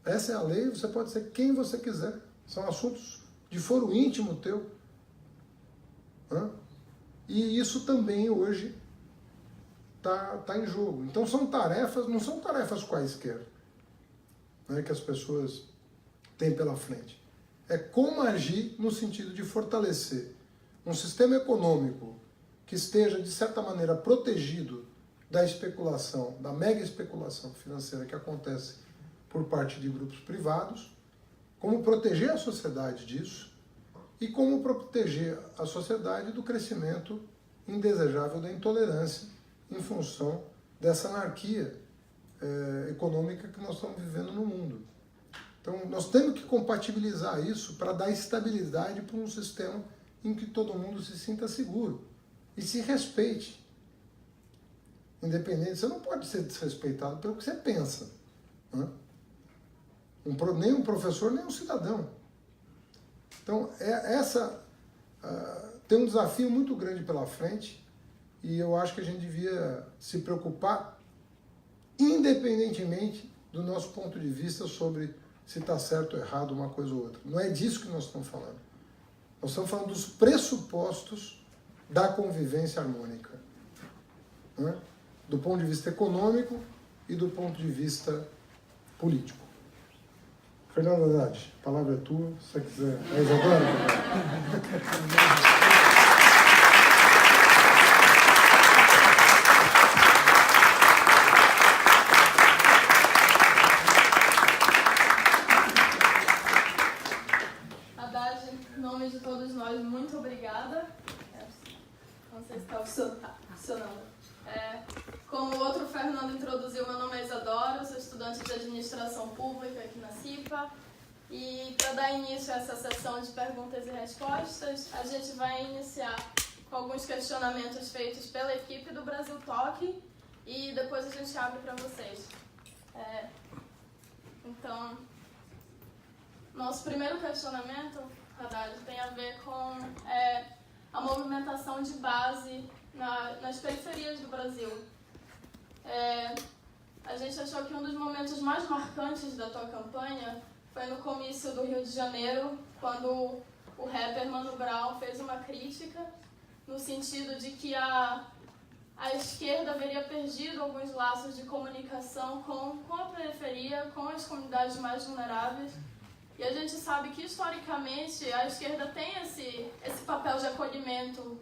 S2: Essa é a lei, você pode ser quem você quiser. São assuntos de foro íntimo teu. E isso também hoje tá em jogo. Então são tarefas, não são tarefas quaisquer, né, que as pessoas têm pela frente. É como agir no sentido de fortalecer um sistema econômico que esteja, de certa maneira, protegido da especulação, da mega especulação financeira que acontece por parte de grupos privados, como proteger a sociedade disso e como proteger a sociedade do crescimento indesejável da intolerância em função dessa anarquia econômica que nós estamos vivendo no mundo. Então, nós temos que compatibilizar isso para dar estabilidade para um sistema em que todo mundo se sinta seguro e se respeite. Independente, você não pode ser desrespeitado pelo que você pensa. Né? Nem um professor, nem um cidadão. Então, tem um desafio muito grande pela frente e eu acho que a gente devia se preocupar independentemente do nosso ponto de vista sobre se está certo ou errado uma coisa ou outra. Não é disso que nós estamos falando. Nós estamos falando dos pressupostos da convivência harmônica, né? Do ponto de vista econômico e do ponto de vista político. Fernando Haddad, a palavra é tua, se você quiser. É Isadora?
S3: Haddad, em nome de todos nós, muito obrigada. Não sei se está funcionando. Como o outro Fernando introduziu, meu nome é Isadora, eu sou estudante de Administração Pública aqui na CIPA. E para dar início a essa sessão de perguntas e respostas, a gente vai iniciar com alguns questionamentos feitos pela equipe do Brasil Talk e depois a gente abre para vocês. Então, nosso primeiro questionamento, Haddad, tem a ver com a movimentação de base nas periferias do Brasil. A gente achou que um dos momentos mais marcantes da tua campanha foi no comício do Rio de Janeiro, quando o rapper Mano Brown fez uma crítica no sentido de que a esquerda haveria perdido alguns laços de comunicação com a periferia, com as comunidades mais vulneráveis. E a gente sabe que, historicamente, a esquerda tem esse papel de acolhimento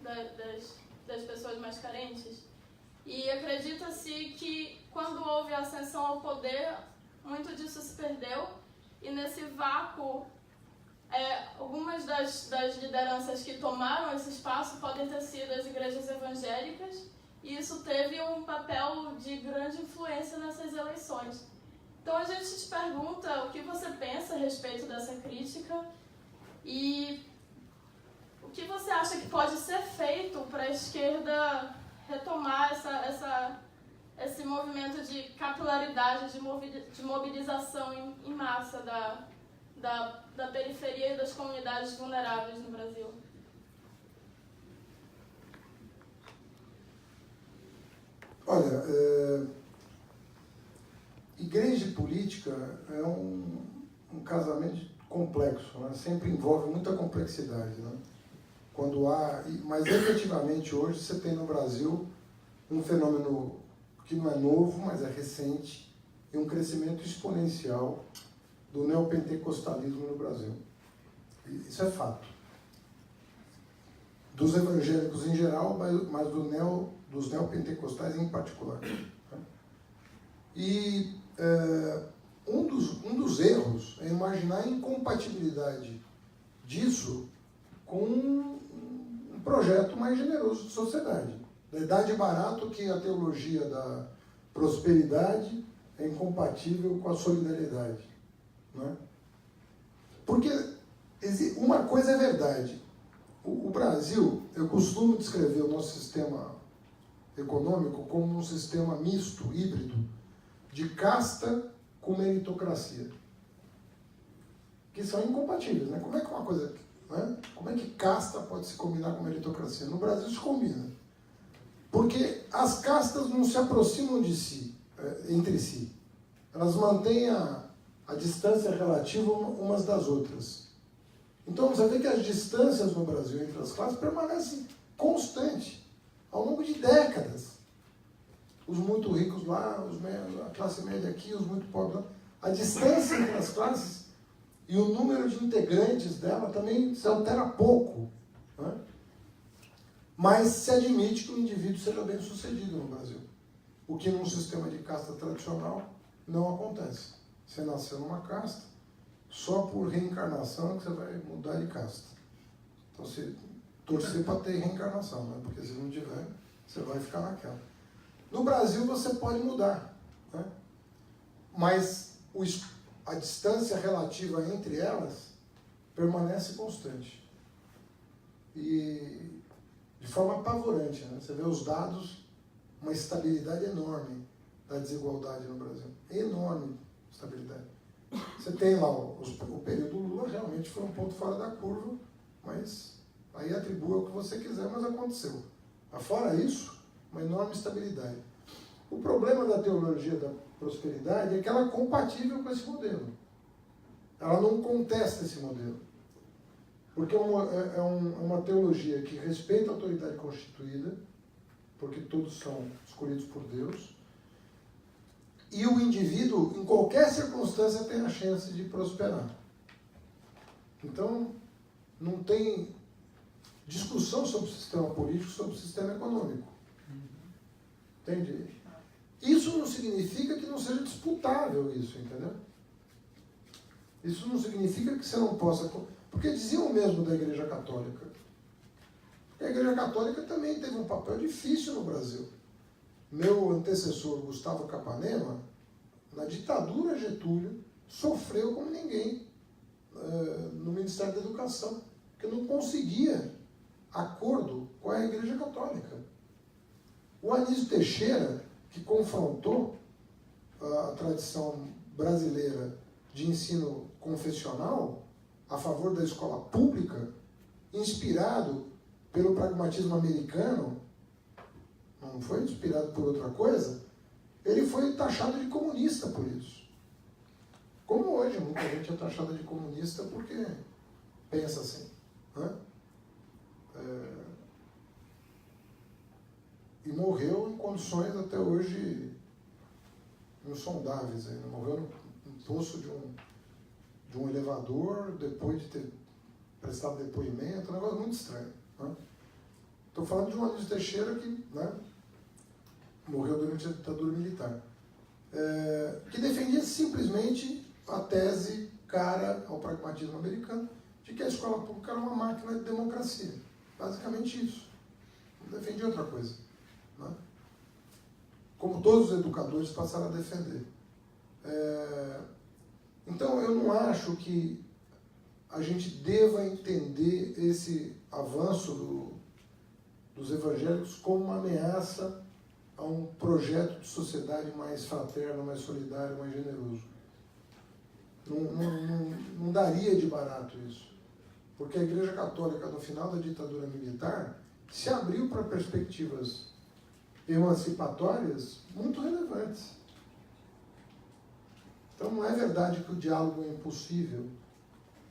S3: das pessoas mais carentes. E acredita-se que, quando houve a ascensão ao poder, muito disso se perdeu. E, nesse vácuo, algumas das lideranças que tomaram esse espaço podem ter sido as igrejas evangélicas, e isso teve um papel de grande influência nessas eleições. Então a gente te pergunta o que você pensa a respeito dessa crítica e o que você acha que pode ser feito para a esquerda retomar esse movimento de capilaridade, de mobilização em massa da periferia e das comunidades vulneráveis no Brasil.
S2: Olha, igreja e política é um casamento complexo, né? Sempre envolve muita complexidade, né? Mas efetivamente hoje você tem no Brasil um fenômeno que não é novo, mas é recente, e um crescimento exponencial do neopentecostalismo no Brasil. Isso é fato. Dos evangélicos em geral, mas dos neopentecostais em particular. E um dos erros é imaginar a incompatibilidade disso com um projeto mais generoso de sociedade. Dá de barato que a teologia da prosperidade é incompatível com a solidariedade. Não é? Porque uma coisa é verdade. O Brasil, eu costumo descrever o nosso sistema econômico como um sistema misto, híbrido, de casta com meritocracia, que são incompatíveis, né? Como é que uma coisa, né? Como é que casta pode se combinar com meritocracia? No Brasil se combina, porque as castas não se aproximam entre si, elas mantêm a distância relativa umas das outras. Então você vê que as distâncias no Brasil entre as classes permanecem constantes ao longo de décadas. Os muito ricos lá, a classe média aqui, os muito pobres lá. A distância entre as classes e o número de integrantes dela também se altera pouco. Né? Mas se admite que o indivíduo seja bem sucedido no Brasil. O que num sistema de casta tradicional não acontece. Você nasceu numa casta, só por reencarnação é que você vai mudar de casta. Então você torcer para ter reencarnação, né? Porque se não tiver, você vai ficar naquela. No Brasil você pode mudar, né? Mas a distância relativa entre elas permanece constante. E de forma apavorante, né? Você vê os dados, uma estabilidade enorme da desigualdade no Brasil. Enorme estabilidade. Você tem lá o período Lula, realmente foi um ponto fora da curva, mas aí atribua o que você quiser, mas aconteceu. Mas fora isso, uma enorme estabilidade. O problema da teologia da prosperidade é que ela é compatível com esse modelo. Ela não contesta esse modelo. Porque é uma teologia que respeita a autoridade constituída, porque todos são escolhidos por Deus, e o indivíduo, em qualquer circunstância, tem a chance de prosperar. Então, não tem discussão sobre o sistema político, sobre o sistema econômico. Entende? Isso não significa que não seja disputável isso, entendeu? Isso não significa que você não possa... Porque diziam mesmo da Igreja Católica. A Igreja Católica também teve um papel difícil no Brasil. Meu antecessor, Gustavo Capanema, na ditadura Getúlio, sofreu como ninguém no Ministério da Educação, porque não conseguia acordo com a Igreja Católica. O Anísio Teixeira, que confrontou a tradição brasileira de ensino confessional a favor da escola pública, inspirado pelo pragmatismo americano, não foi inspirado por outra coisa, ele foi taxado de comunista por isso. Como hoje, muita gente é taxada de comunista porque pensa assim. Né? E morreu em condições até hoje insondáveis. Ainda morreu no poço de um elevador, depois de ter prestado depoimento, um negócio muito estranho. Estou falando de um Anísio Teixeira que, né, morreu durante a ditadura militar, que defendia simplesmente a tese cara ao pragmatismo americano de que a escola pública era uma máquina de democracia. Basicamente isso. Não defendia outra coisa. Né? Como todos os educadores passaram a defender. Então, eu não acho que a gente deva entender esse avanço dos evangélicos como uma ameaça a um projeto de sociedade mais fraterno, mais solidário, mais generoso. Não daria de barato isso. Porque a Igreja Católica, no final da ditadura militar, se abriu para perspectivas emancipatórias muito relevantes. Então não é verdade que o diálogo é impossível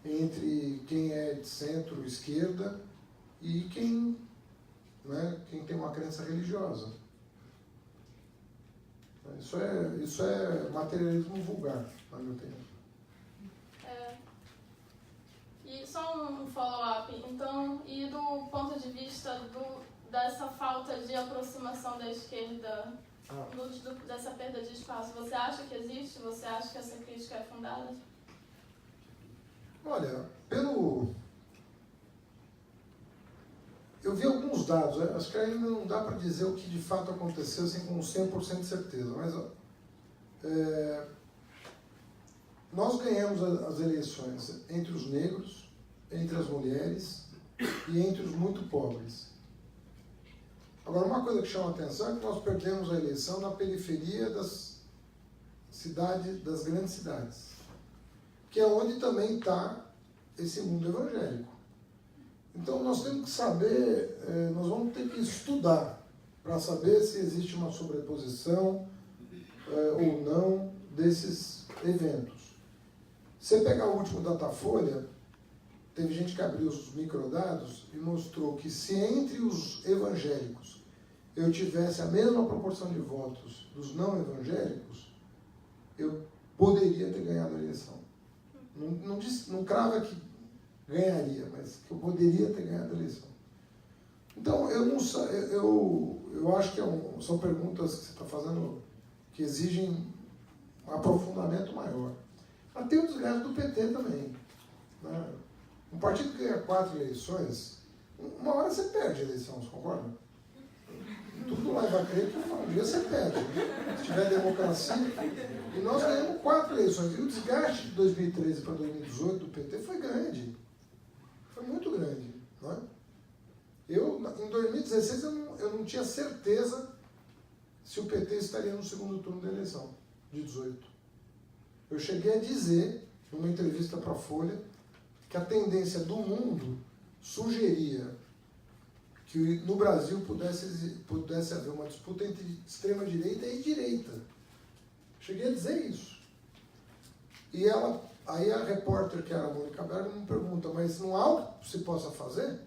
S2: entre quem é de centro-esquerda e quem tem uma crença religiosa. Isso é materialismo vulgar, na minha opinião.
S3: E só um follow-up, então, e do ponto de vista dessa falta de aproximação da esquerda, dessa perda de espaço, você acha que existe? Você acha que essa crítica é fundada?
S2: Olha, eu vi alguns dados, acho que ainda não dá para dizer o que de fato aconteceu assim, com 100% de certeza, mas nós ganhamos as eleições entre os negros, entre as mulheres e entre os muito pobres. Agora, uma coisa que chama a atenção é que nós perdemos a eleição na periferia das grandes cidades, que é onde também está esse mundo evangélico. Então, nós temos que saber, nós vamos ter que estudar para saber se existe uma sobreposição ou não desses eventos. Se você pegar o último Datafolha, teve gente que abriu os microdados e mostrou que se entre os evangélicos eu tivesse a mesma proporção de votos dos não evangélicos, eu poderia ter ganhado a eleição. Não crava que ganharia, mas que eu poderia ter ganhado a eleição. Então, eu acho que são perguntas que você está fazendo que exigem um aprofundamento maior. Mas tem o desgaste do PT também. Né? Um partido que ganha 4 eleições, uma hora você perde a eleição, você concorda? Tudo lá vai crer que um dia você perde. Né? Se tiver democracia. E nós ganhamos 4 eleições. E o desgaste de 2013 para 2018 do PT foi grande. Foi muito grande. Não é? Em 2016, eu não tinha certeza se o PT estaria no segundo turno da eleição, de 18. Eu cheguei a dizer, numa entrevista para a Folha, que a tendência do mundo sugeria que no Brasil pudesse haver uma disputa entre extrema-direita e direita. Cheguei a dizer isso. E aí a repórter, que era a Mônica Berger, me pergunta, mas não há algo que se possa fazer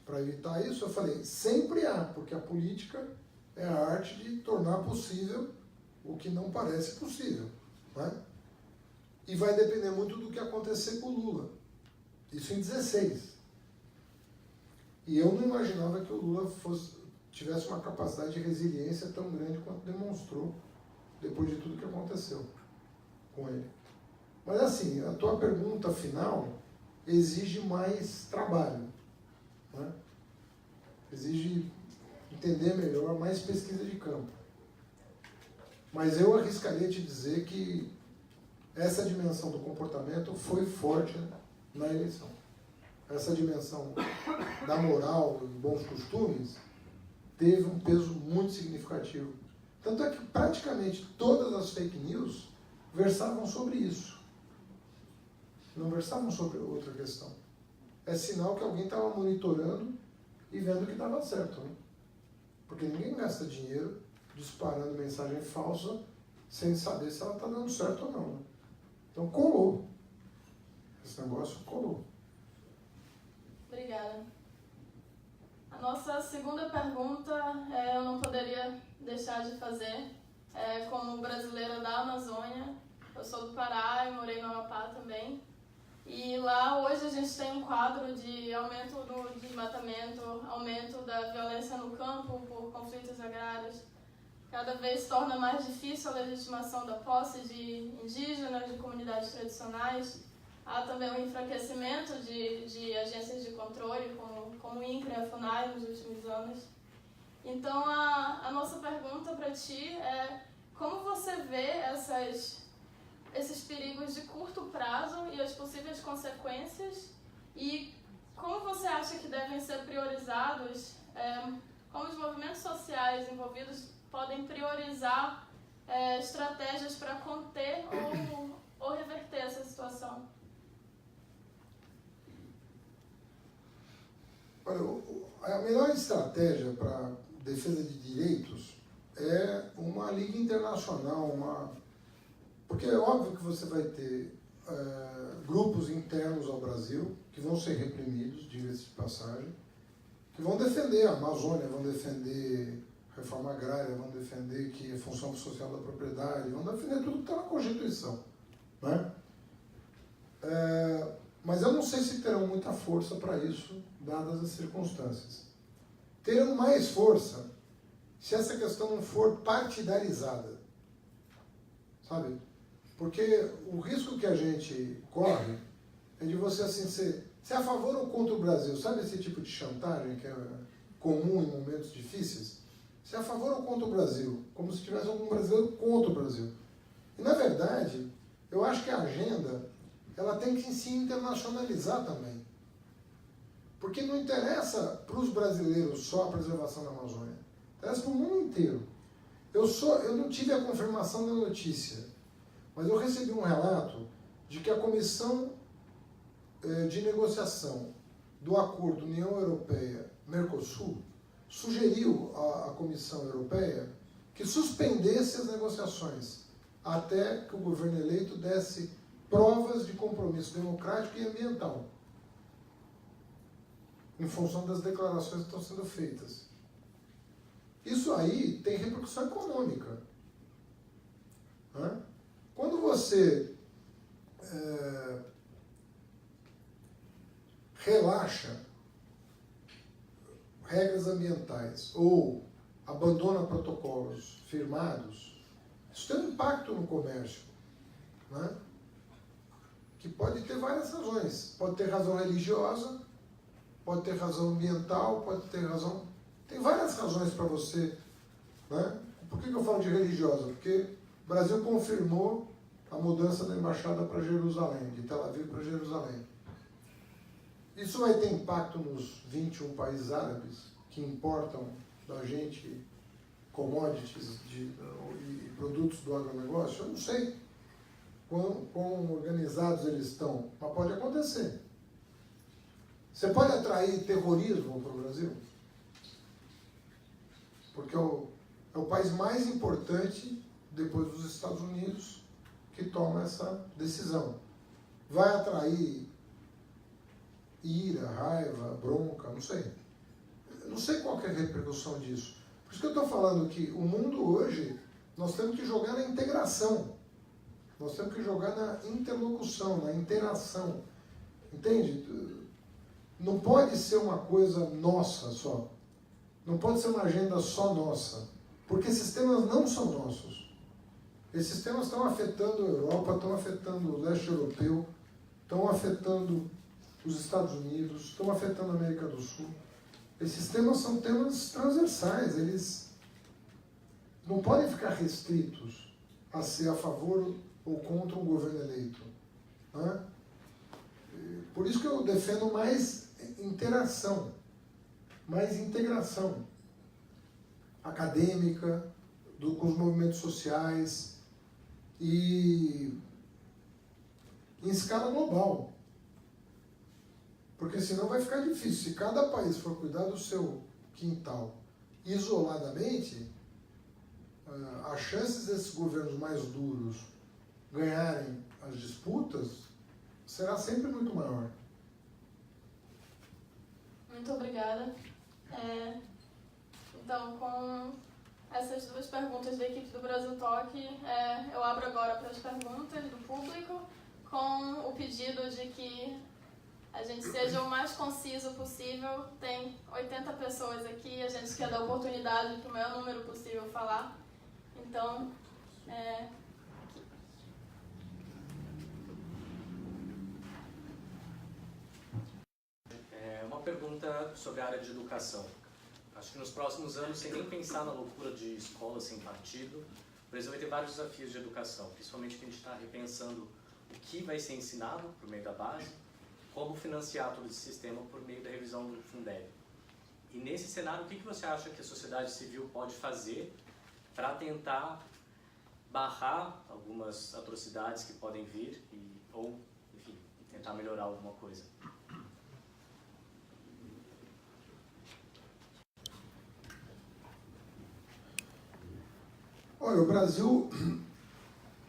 S2: para evitar isso? Eu falei, sempre há, porque a política é a arte de tornar possível o que não parece possível. Né? E vai depender muito do que acontecer com o Lula. Isso em 16. E eu não imaginava que o Lula tivesse uma capacidade de resiliência tão grande quanto demonstrou depois de tudo que aconteceu com ele. Mas assim, a tua pergunta final exige mais trabalho. Né? Exige entender melhor, mais pesquisa de campo. Mas eu arriscaria te dizer que essa dimensão do comportamento foi forte na eleição. Essa dimensão da moral e bons costumes teve um peso muito significativo. Tanto é que praticamente todas as fake news versavam sobre isso. não versavam sobre outra questão. É sinal que alguém estava monitorando e vendo que dava certo, né? Porque ninguém gasta dinheiro disparando mensagem falsa sem saber se ela está dando certo ou não, né? Então colou. Esse negócio colou.
S3: Obrigada. A nossa segunda pergunta, eu não poderia deixar de fazer. Como brasileira da Amazônia, eu sou do Pará e morei no Amapá também. E lá hoje a gente tem um quadro de aumento do desmatamento, aumento da violência no campo por conflitos agrários. Cada vez torna mais difícil a legitimação da posse de indígenas, de comunidades tradicionais. Há também o enfraquecimento de agências de controle, como o INCRA e a FUNAI nos últimos anos. Então, a nossa pergunta para ti é como você vê esses perigos de curto prazo e as possíveis consequências, e como você acha que devem ser priorizados, como os movimentos sociais envolvidos podem priorizar estratégias para conter ou reverter essa situação?
S2: Olha, a melhor estratégia para defesa de direitos é uma liga internacional, porque é óbvio que você vai ter grupos internos ao Brasil que vão ser reprimidos, diga-se de passagem, que vão defender a Amazônia, vão defender a reforma agrária, vão defender que a função social da propriedade, vão defender tudo que está na Constituição, né? Mas eu não sei se terão muita força para isso, dadas as circunstâncias. Terão mais força se essa questão não for partidarizada, sabe? Porque o risco que a gente corre é de você assim ser a favor ou contra o Brasil. Sabe esse tipo de chantagem que é comum em momentos difíceis? Se é a favor ou contra o Brasil, como se tivesse algum brasileiro contra o Brasil. E, na verdade, eu acho que a agenda ela tem que se internacionalizar também. Porque não interessa para os brasileiros só a preservação da Amazônia. Interessa para o mundo inteiro. Eu não tive a confirmação da notícia, mas eu recebi um relato de que a Comissão de Negociação do Acordo União Europeia-Mercosul sugeriu à Comissão Europeia que suspendesse as negociações até que o governo eleito desse provas de compromisso democrático e ambiental, em função das declarações que estão sendo feitas. Isso aí tem repercussão econômica, né? Quando você relaxa regras ambientais ou abandona protocolos firmados, isso tem um impacto no comércio, né? Que pode ter várias razões. Pode ter razão religiosa, pode ter razão ambiental, pode ter razão... Tem várias razões para você, né? Por que eu falo de religiosa? Porque o Brasil confirmou a mudança da embaixada para Jerusalém, de Tel Aviv para Jerusalém. Isso vai ter impacto nos 21 países árabes que importam da gente commodities e produtos do agronegócio? Eu não sei quão organizados eles estão, mas pode acontecer. Você pode atrair terrorismo para o Brasil? Porque é o país mais importante, depois dos Estados Unidos, que toma essa decisão. Vai atrair ira, raiva, bronca, não sei. Eu não sei qual que é a repercussão disso. Por isso que eu estou falando que o mundo hoje, nós temos que jogar na integração. Nós temos que jogar na interlocução, na interação. Entende? Não pode ser uma coisa nossa só. Não pode ser uma agenda só nossa. Porque esses temas não são nossos. Esses temas estão afetando a Europa, estão afetando o leste europeu, estão afetando os Estados Unidos, estão afetando a América do Sul. Esses temas são temas transversais. Eles não podem ficar restritos a ser a favor ou contra um governo eleito, né? Por isso que eu defendo mais interação, mais integração acadêmica com os movimentos sociais e em escala global. Porque senão vai ficar difícil. Se cada país for cuidar do seu quintal isoladamente, as chances desses governos mais duros ganharem as disputas será sempre muito maior.
S3: Muito obrigada. Então, com essas duas perguntas da equipe do Brasil Talk, eu abro agora para as perguntas do público, com o pedido de que a gente seja o mais conciso possível. Tem 80 pessoas aqui, a gente quer dar oportunidade para o maior número possível falar. Então,
S4: uma pergunta sobre a área de educação. Acho que nos próximos anos, sem nem pensar na loucura de escola sem partido, o Brasil vai ter vários desafios de educação, principalmente que a gente está repensando o que vai ser ensinado por meio da base, como financiar todo esse sistema por meio da revisão do Fundeb. E nesse cenário, o que você acha que a sociedade civil pode fazer para tentar barrar algumas atrocidades que podem vir ou, enfim, tentar melhorar alguma coisa?
S2: Olha, o Brasil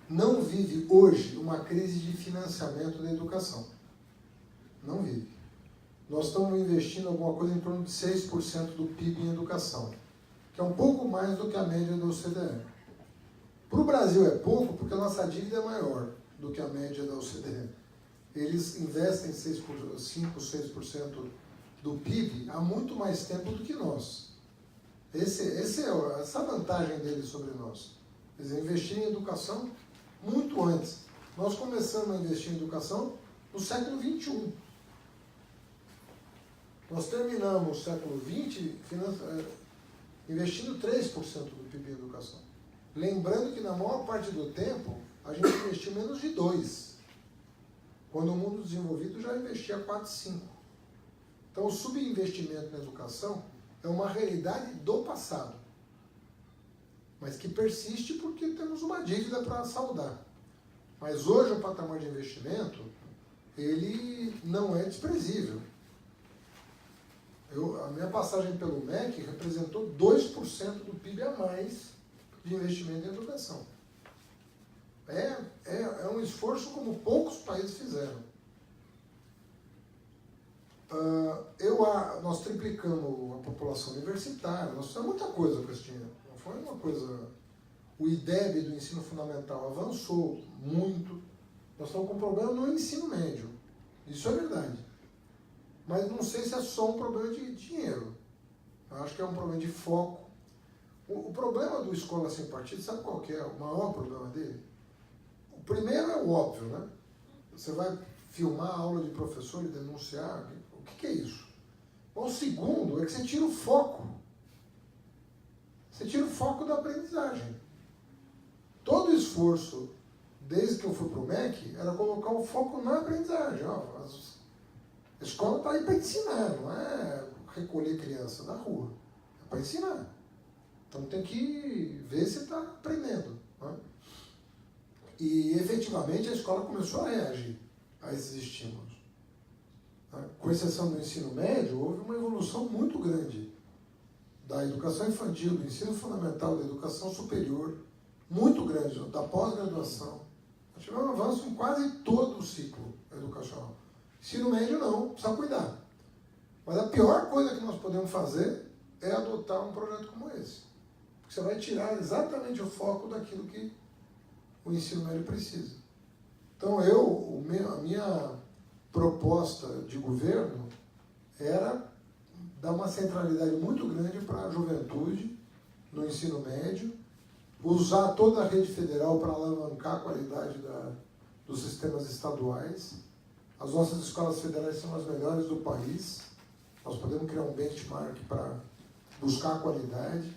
S2: não vive hoje uma crise de financiamento da educação. Não vive. Nós estamos investindo alguma coisa em torno de 6% do PIB em educação, que é um pouco mais do que a média da OCDE. Para o Brasil é pouco porque a nossa dívida é maior do que a média da OCDE. Eles investem 5, 6% do PIB há muito mais tempo do que nós. Essa é a vantagem deles sobre nós. Eles investiram em educação muito antes. Nós começamos a investir em educação no século XXI. Nós terminamos o século XX investindo 3% do PIB em educação. Lembrando que na maior parte do tempo a gente investiu menos de 2%. Quando o mundo desenvolvido já investia 4, 5%. Então o subinvestimento na educação é uma realidade do passado, mas que persiste porque temos uma dívida para saldar. Mas hoje o patamar de investimento, ele não é desprezível. A minha passagem pelo MEC representou 2% do PIB a mais de investimento em educação. É um esforço como poucos países fizeram. Nós triplicamos a população universitária, nós fizemos muita coisa com esse dinheiro. Não foi uma coisa... O IDEB do ensino fundamental avançou muito. Nós estamos com problema no ensino médio. Isso é verdade. Mas não sei se é só um problema de dinheiro. Eu acho que é um problema de foco. O problema do Escola Sem Partido, sabe qual que é o maior problema dele? O primeiro é o óbvio, né? Você vai filmar a aula de professor e denunciar. O que é isso? Bom, o segundo é que você tira o foco. Você tira o foco da aprendizagem. Todo o esforço, desde que eu fui para o MEC, era colocar o foco na aprendizagem. A escola está aí para ensinar, não é recolher criança da rua. É para ensinar. Então tem que ver se está aprendendo. Né? E efetivamente a escola começou a reagir a esses estímulos. Com exceção do ensino médio, houve uma evolução muito grande da educação infantil, do ensino fundamental, da educação superior, muito grande, da pós-graduação. Nós tivemos um avanço em quase todo o ciclo educacional. Ensino médio não, precisa cuidar. Mas a pior coisa que nós podemos fazer é adotar um projeto como esse. Porque você vai tirar exatamente o foco daquilo que o ensino médio precisa. Então a minha proposta de governo era dar uma centralidade muito grande para a juventude no ensino médio, usar toda a rede federal para alavancar a qualidade dos sistemas estaduais. As nossas escolas federais são as melhores do país. Nós podemos criar um benchmark para buscar a qualidade.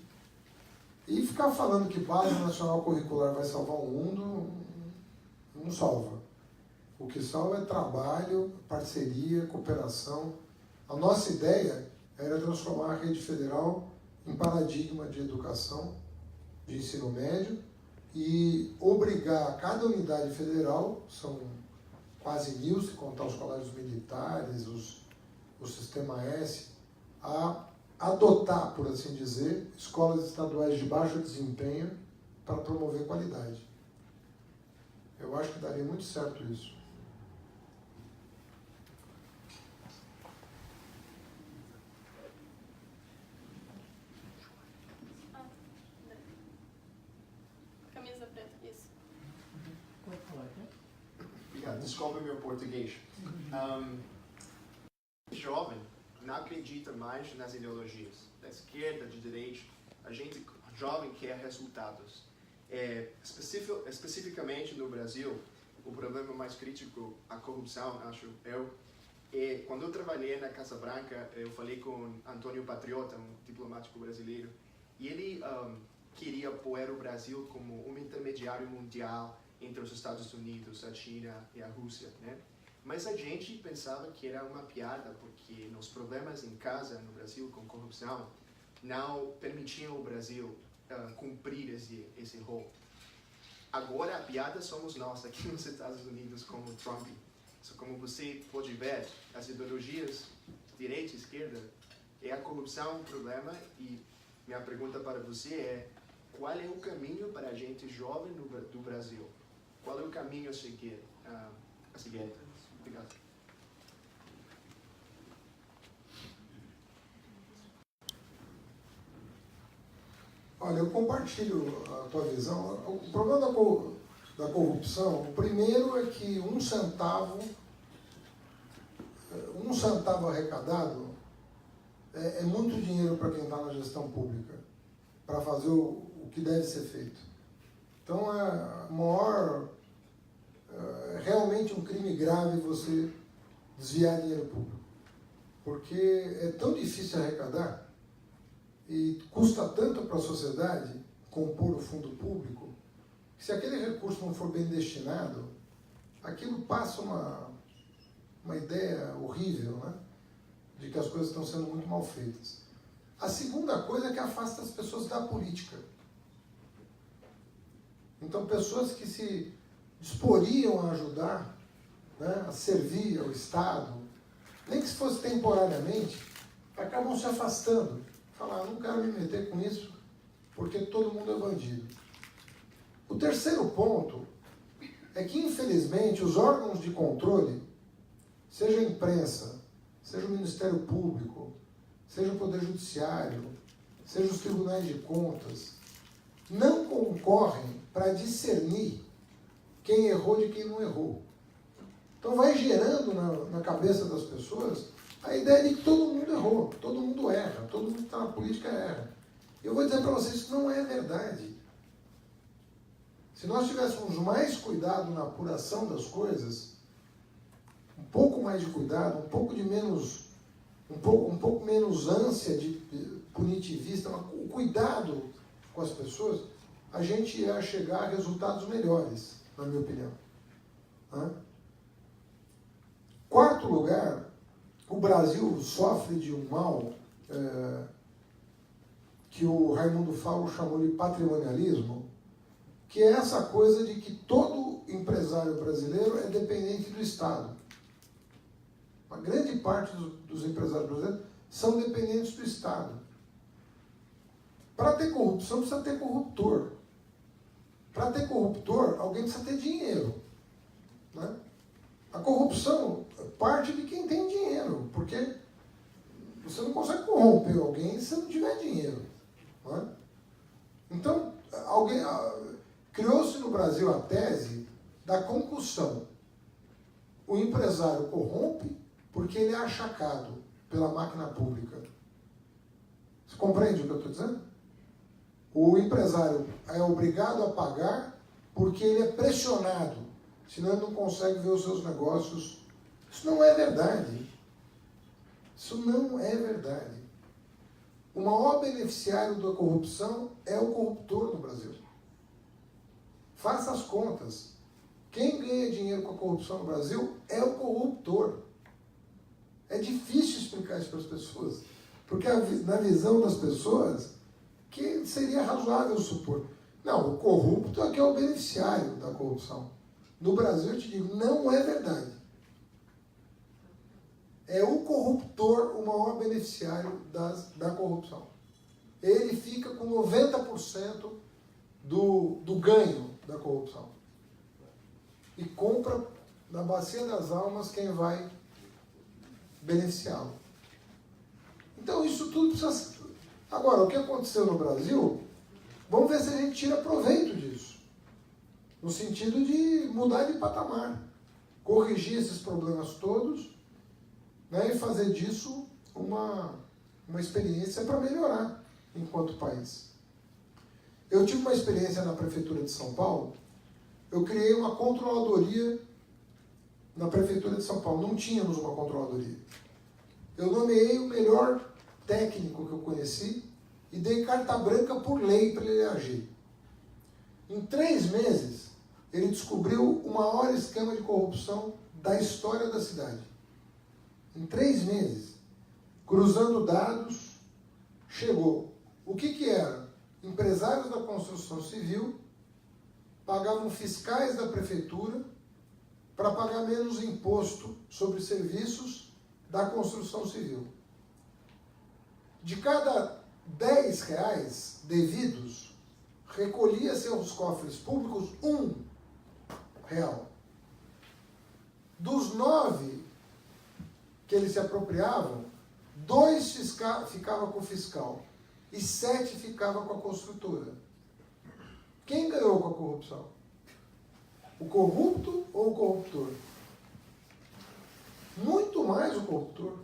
S2: E ficar falando que Base Nacional Curricular vai salvar o mundo, não salva. O que salva é trabalho, parceria, cooperação. A nossa ideia era transformar a rede federal em paradigma de educação, de ensino médio, e obrigar cada unidade federal, são quase 1.000, se contar os colégios militares, o Sistema S, a adotar, por assim dizer, escolas estaduais de baixo desempenho para promover qualidade. Eu acho que daria muito certo isso.
S3: Camisa preta, isso.
S5: Obrigado, desculpa meu português. Jovem não acredita mais nas ideologias da esquerda, de direita. A gente jovem quer resultados. Especificamente no Brasil, o problema mais crítico, a corrupção, acho eu. Quando eu trabalhei na Casa Branca, eu falei com Antônio Patriota, um diplomático brasileiro, e ele queria pôr o Brasil como um intermediário mundial entre os Estados Unidos, a China e a Rússia, né? Mas a gente pensava que era uma piada, porque nos problemas em casa, no Brasil, com corrupção, não permitiam o Brasil cumprir esse rol. Agora a piada somos nós, aqui nos Estados Unidos, como Trump. Como você pode ver, as ideologias direita e esquerda, a corrupção um problema, e minha pergunta para você é: qual é o caminho para a gente jovem do Brasil? Qual é o caminho a seguir? Obrigado.
S2: Olha, eu compartilho a tua visão. O problema da corrupção, o primeiro é que um centavo arrecadado é muito dinheiro para quem está na gestão pública, para fazer o que deve ser feito. Então, é realmente um crime grave você desviar dinheiro público, porque é tão difícil arrecadar e custa tanto para a sociedade compor o fundo público, que se aquele recurso não for bem destinado, aquilo passa uma ideia horrível, né? De que as coisas estão sendo muito mal feitas. A segunda coisa é que afasta as pessoas da política. Então, pessoas que se disporiam a ajudar, né, a servir ao Estado, nem que se fosse temporariamente, acabam se afastando. Falar, não quero me meter com isso, porque todo mundo é bandido. O terceiro ponto é que, infelizmente, os órgãos de controle, seja a imprensa, seja o Ministério Público, seja o Poder Judiciário, seja os tribunais de contas, não concorrem para discernir quem errou de quem não errou. Então vai gerando na cabeça das pessoas a ideia de que todo mundo errou, todo mundo erra, todo mundo que está na política erra. Eu vou dizer para vocês que isso não é verdade. Se nós tivéssemos mais cuidado na apuração das coisas, um pouco mais de cuidado, um pouco menos ânsia de punitivista, o cuidado com as pessoas, a gente ia chegar a resultados melhores, na minha opinião. Quarto lugar, o Brasil sofre de um mal que o Raimundo Fauro chamou de patrimonialismo, que é essa coisa de que todo empresário brasileiro é dependente do Estado. Uma grande parte dos empresários brasileiros são dependentes do Estado. Para ter corrupção, precisa ter corruptor. Para ter corruptor, alguém precisa ter dinheiro. Né? A corrupção parte de quem tem dinheiro, porque você não consegue corromper alguém se não tiver dinheiro. Né? Então, criou-se no Brasil a tese da concussão. O empresário corrompe porque ele é achacado pela máquina pública. Você compreende o que eu estou dizendo? O empresário é obrigado a pagar porque ele é pressionado, senão ele não consegue ver os seus negócios. Isso não é verdade. Isso não é verdade. O maior beneficiário da corrupção é o corruptor no Brasil. Faça as contas. Quem ganha dinheiro com a corrupção no Brasil é o corruptor. É difícil explicar isso para as pessoas, porque na visão das pessoas, que seria razoável supor. Não, o corrupto é que é o beneficiário da corrupção. No Brasil, eu te digo, não é verdade. é o corruptor o maior beneficiário da corrupção. Ele fica com 90% do ganho da corrupção. E compra na bacia das almas quem vai beneficiá-lo. Então isso tudo precisa... Agora, o que aconteceu no Brasil, vamos ver se a gente tira proveito disso. No sentido de mudar de patamar. Corrigir esses problemas todos, né, e fazer disso uma experiência para melhorar enquanto país. Eu tive uma experiência na Prefeitura de São Paulo. Eu criei uma controladoria na Prefeitura de São Paulo. Não tínhamos uma controladoria. Eu nomeei o melhor técnico que eu conheci e dei carta branca por lei para ele agir. Em 3 meses, ele descobriu o maior esquema de corrupção da história da cidade. Em 3 meses, cruzando dados, chegou. O que era? Empresários da construção civil pagavam fiscais da prefeitura para pagar menos imposto sobre serviços da construção civil. De cada R$10 devidos, recolhia-se aos cofres públicos R$1. Dos 9 que eles se apropriavam, 2 ficavam com o fiscal e 7 ficavam com a construtora. Quem ganhou com a corrupção? O corrupto ou o corruptor? Muito mais o corruptor.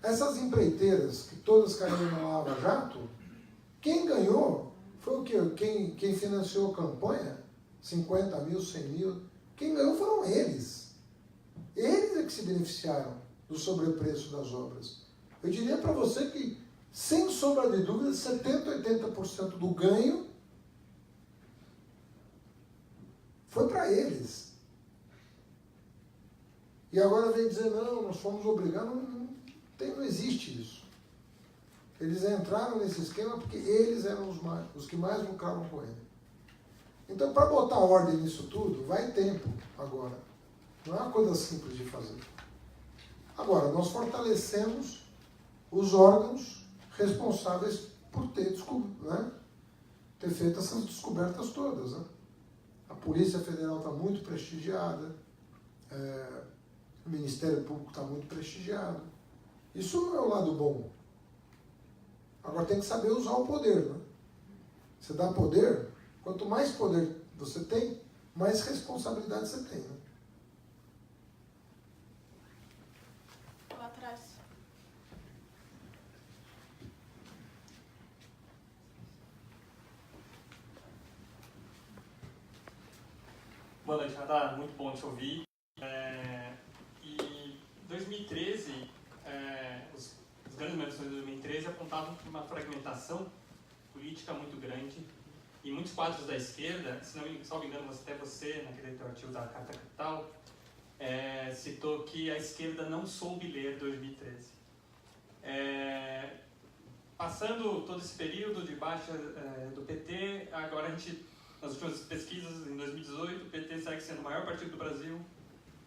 S2: Essas empreiteiras, que todas caíram na Lava Jato, quem ganhou foi o quê? Quem financiou a campanha, 50 mil, 100 mil, quem ganhou foram eles. Eles é que se beneficiaram do sobrepreço das obras. Eu diria para você que, sem sombra de dúvida, 70%, 80% do ganho foi para eles. E agora vem dizer, não, nós fomos obrigados. Não existe isso. Eles entraram nesse esquema porque eles eram os que mais lucravam com ele. Então, para botar ordem nisso tudo, vai tempo agora. Não é uma coisa simples de fazer. Agora, nós fortalecemos os órgãos responsáveis por ter feito essas descobertas todas. Né? A Polícia Federal está muito prestigiada, o Ministério Público está muito prestigiado. Isso é o lado bom. Agora tem que saber usar o poder. Né? Você dá poder, quanto mais poder você tem, mais responsabilidade você tem. Né?
S3: Lá atrás.
S6: Boa noite, Radar. Muito bom te ouvir. E 2013, os grandes manifestações de 2013 apontavam para uma fragmentação política muito grande. E muitos quadros da esquerda, se não me engano, até você, naquele artigo da Carta Capital, citou que a esquerda não soube ler 2013. Passando todo esse período de baixa do PT, agora nas últimas pesquisas, em 2018, o PT segue sendo o maior partido do Brasil,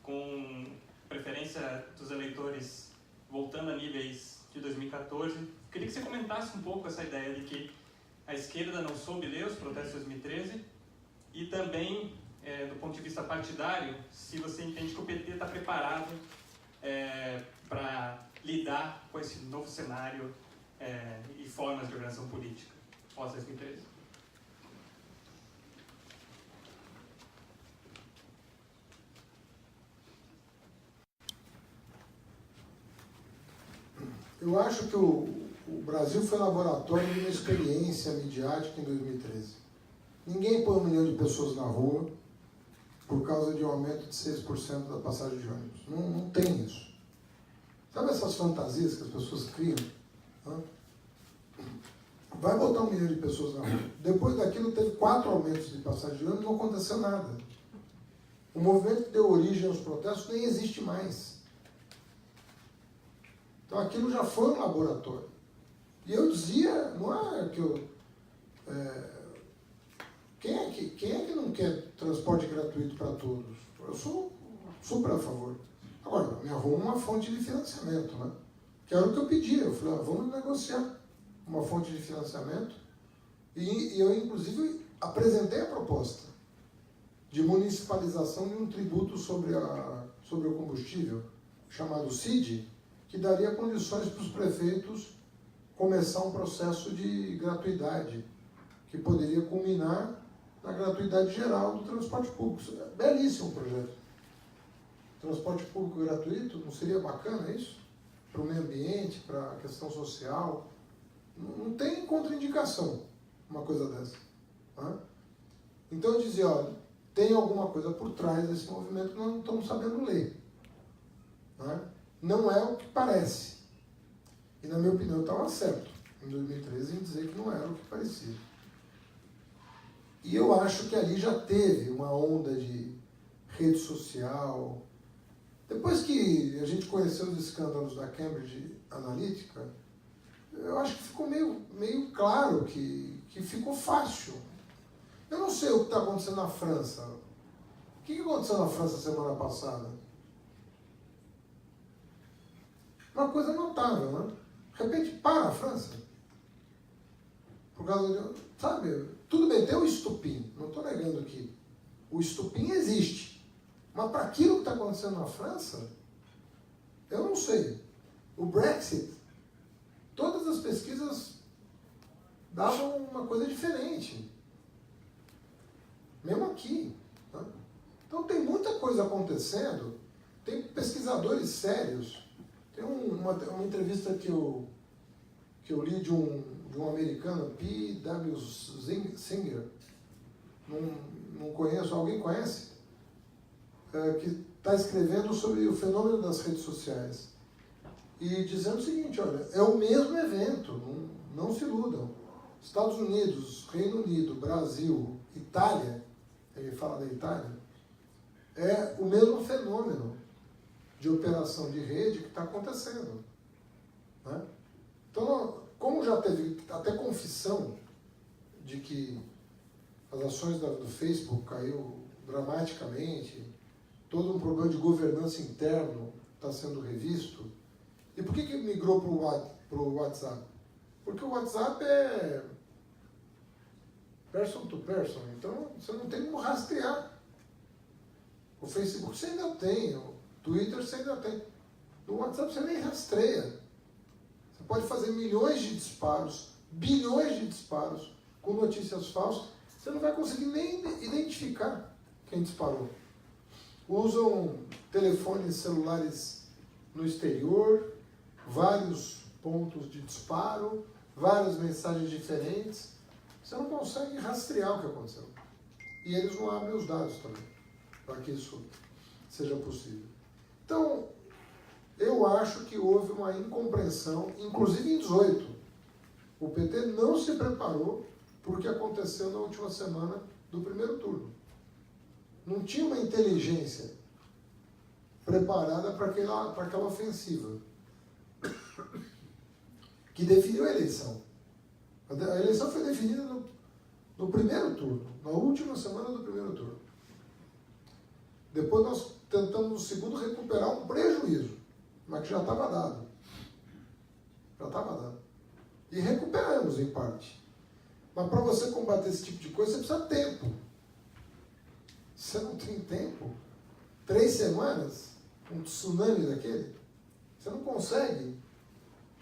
S6: com preferência dos eleitores voltando a níveis de 2014. Queria que você comentasse um pouco essa ideia de que a esquerda não soube ler os protestos de 2013 e também, do ponto de vista partidário, se você entende que o PT está preparado para lidar com esse novo cenário e formas de organização política pós 2013.
S2: Eu acho que o Brasil foi laboratório de uma experiência midiática em 2013. Ninguém põe 1 milhão de pessoas na rua por causa de um aumento de 6% da passagem de ônibus. Não tem isso. Sabe essas fantasias que as pessoas criam? Vai botar 1 milhão de pessoas na rua. Depois daquilo teve 4 aumentos de passagem de ônibus e não aconteceu nada. O movimento que deu origem aos protestos nem existe mais. Então aquilo já foi um laboratório. E eu dizia, não é que eu... Quem é que não quer transporte gratuito para todos? Eu sou super a favor. Agora, me arruma uma fonte de financiamento, né? Que era o que eu pedia. Eu falei, vamos negociar uma fonte de financiamento. E eu, inclusive, apresentei a proposta de municipalização de um tributo sobre o combustível, chamado CID, que daria condições para os prefeitos começar um processo de gratuidade, que poderia culminar na gratuidade geral do transporte público. Belíssimo projeto. Transporte público gratuito, não seria bacana isso? Para o meio ambiente, para a questão social. Não tem contraindicação uma coisa dessa. Né? Então eu dizia, olha, tem alguma coisa por trás desse movimento que nós não estamos sabendo ler. Né? Não é o que parece. E na minha opinião eu estava certo, em 2013, em dizer que não era o que parecia. E eu acho que ali já teve uma onda de rede social. Depois que a gente conheceu os escândalos da Cambridge Analytica, eu acho que ficou meio claro que ficou fácil. Eu não sei o que está acontecendo na França. O que aconteceu na França semana passada? Uma coisa notável, né? De repente, para a França. Por causa de... Sabe, tudo bem, tem o estupim. Não estou negando que o estupim existe. Mas para aquilo que está acontecendo na França, eu não sei. O Brexit, todas as pesquisas davam uma coisa diferente. Mesmo aqui. Né? Então tem muita coisa acontecendo. Tem pesquisadores sérios. Tem uma entrevista que eu li de um americano, P.W. Singer. Não conheço. Alguém conhece? Que está escrevendo sobre o fenômeno das redes sociais. E dizendo o seguinte, olha, é o mesmo evento, não se iludam. Estados Unidos, Reino Unido, Brasil, Itália, ele fala da Itália, é o mesmo fenômeno de operação de rede que está acontecendo. Né? Então, como já teve até confissão de que as ações do Facebook caiu dramaticamente, todo um problema de governança interno está sendo revisto. E por que migrou para o WhatsApp? Porque o WhatsApp é person to person, então você não tem como rastrear. O Facebook você ainda tem, o Twitter você ainda tem. No WhatsApp você nem rastreia. Você pode fazer milhões de disparos, bilhões de disparos com notícias falsas, você não vai conseguir nem identificar quem disparou. Usam telefones celulares no exterior, vários pontos de disparo, várias mensagens diferentes. Você não consegue rastrear o que aconteceu. E eles não abrem os dados também, para que isso seja possível. Então, eu acho que houve uma incompreensão, inclusive em 2018. O PT não se preparou para o que aconteceu na última semana do primeiro turno. Não tinha uma inteligência preparada para aquela ofensiva que definiu a eleição. A eleição foi definida no primeiro turno, na última semana do primeiro turno. Depois nós tentamos no segundo recuperar um prejuízo, mas que já estava dado. Já estava dado. E recuperamos em parte. Mas para você combater esse tipo de coisa, você precisa de tempo. Você não tem tempo. 3 semanas, um tsunami daquele, você não consegue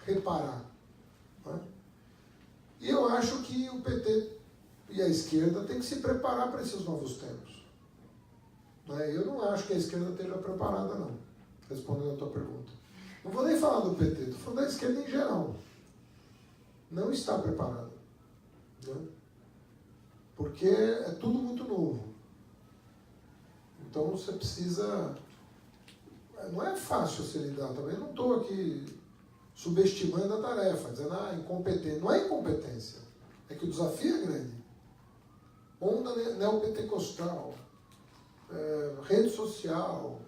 S2: reparar. Né? E eu acho que o PT e a esquerda têm que se preparar para esses novos tempos. Né? Eu não acho que a esquerda esteja preparada, não, respondendo a tua pergunta. Não vou nem falar do PT, estou falando da esquerda em geral. Não está preparada. Né? Porque é tudo muito novo. Então você precisa... Não é fácil se lidar também. Não estou aqui subestimando a tarefa, dizendo, incompetente. Não é incompetência. É que o desafio é grande. Onda neopentecostal, rede social,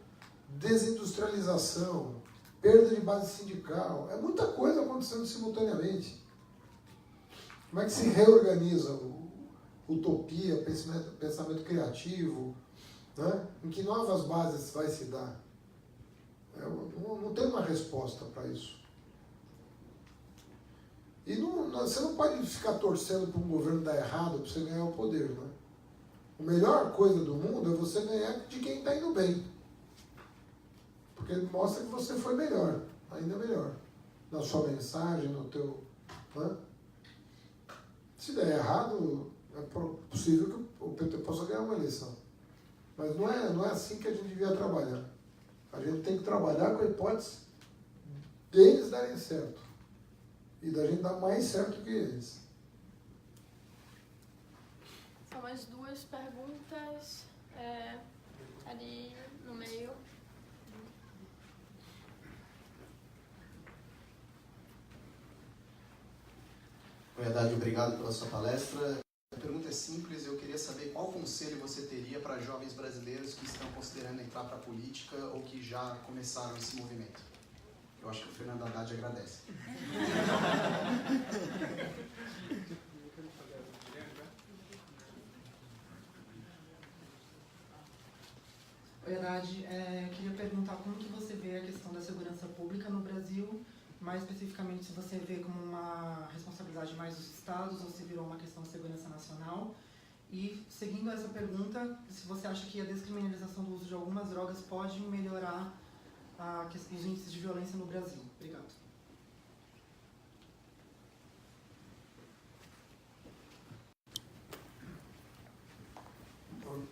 S2: desindustrialização, perda de base sindical. É muita coisa acontecendo simultaneamente. Como é que se reorganiza utopia, pensamento criativo, né? Em que novas bases vai se dar? não tem uma resposta para isso. E você não pode ficar torcendo para um governo dar errado para você ganhar o poder, né? A melhor coisa do mundo é você ganhar de quem está indo bem. Porque mostra que você foi melhor, ainda melhor. Na sua mensagem, no teu... Né? Se der errado, é possível que o PT possa ganhar uma eleição. Mas não é assim que a gente devia trabalhar. A gente tem que trabalhar com a hipótese deles darem certo. E da gente dar mais certo que eles.
S3: São mais 2 perguntas ali no meio.
S7: Na verdade, obrigado pela sua palestra. A pergunta é simples, eu queria saber qual conselho você teria para jovens brasileiros que estão considerando entrar para a política ou que já começaram esse movimento. Eu acho que o Fernando Haddad agradece.
S8: Oi, Haddad, eu queria perguntar como que você vê a questão da segurança pública no Brasil, mais especificamente se você vê como uma responsabilidade mais dos estados ou se virou uma questão de segurança nacional. E, seguindo essa pergunta, se você acha que a descriminalização do uso de algumas drogas pode melhorar os índices de violência no Brasil. Obrigado.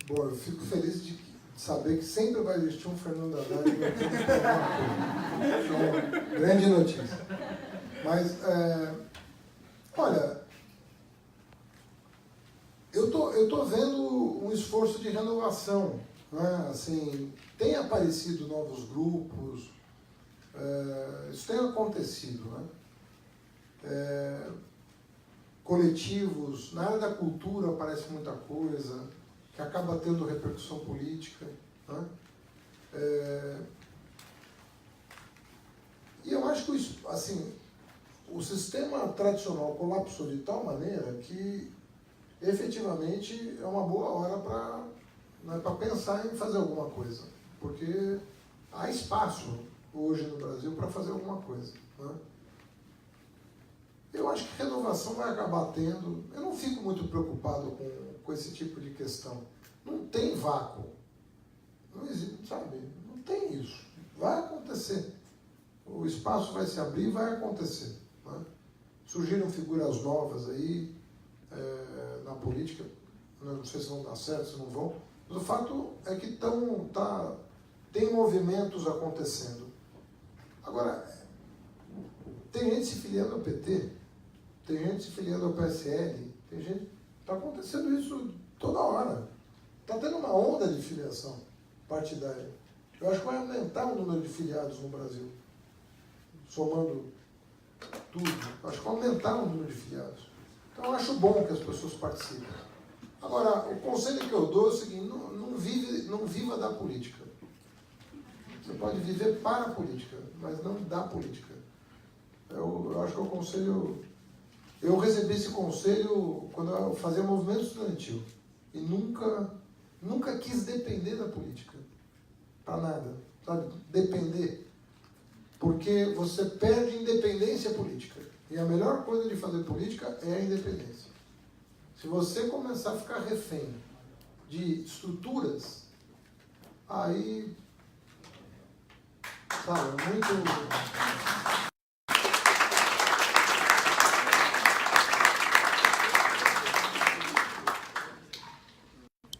S2: Bom, eu fico feliz de saber que sempre vai existir um Fernando Haddad. É uma grande notícia. Mas, olha, eu tô vendo um esforço de renovação, né? Assim, tem aparecido novos grupos, isso tem acontecido, né? Coletivos, na área da cultura aparece muita coisa, que acaba tendo repercussão política, né? E eu acho que assim, o sistema tradicional colapsou de tal maneira que efetivamente é uma boa hora para pensar em fazer alguma coisa, porque há espaço hoje no Brasil para fazer alguma coisa, né? Eu acho que renovação vai acabar tendo. Eu não fico muito preocupado com esse tipo de questão. Não tem vácuo. Não existe, sabe? Não tem isso. Vai acontecer. O espaço vai se abrir e vai acontecer, né? Surgiram figuras novas aí na política. Não sei se vão dar certo, se não vão. Mas o fato é que tem movimentos acontecendo. Agora, tem gente se filiando ao PT, tem gente se filiando ao PSL, tem gente... Está acontecendo isso toda hora. Está tendo uma onda de filiação partidária. Eu acho que vai aumentar o número de filiados no Brasil. Somando tudo. Eu acho que vai aumentar o número de filiados. Então eu acho bom que as pessoas participem. Agora, o conselho que eu dou é o seguinte, não viva da política. Você pode viver para a política, mas não da política. Eu acho que o conselho... Eu recebi esse conselho quando eu fazia movimento estudantil. E nunca quis depender da política. Para nada. Sabe? Depender. Porque você perde independência política. E a melhor coisa de fazer política é a independência. Se você começar a ficar refém de estruturas, aí... Sabe, é muito...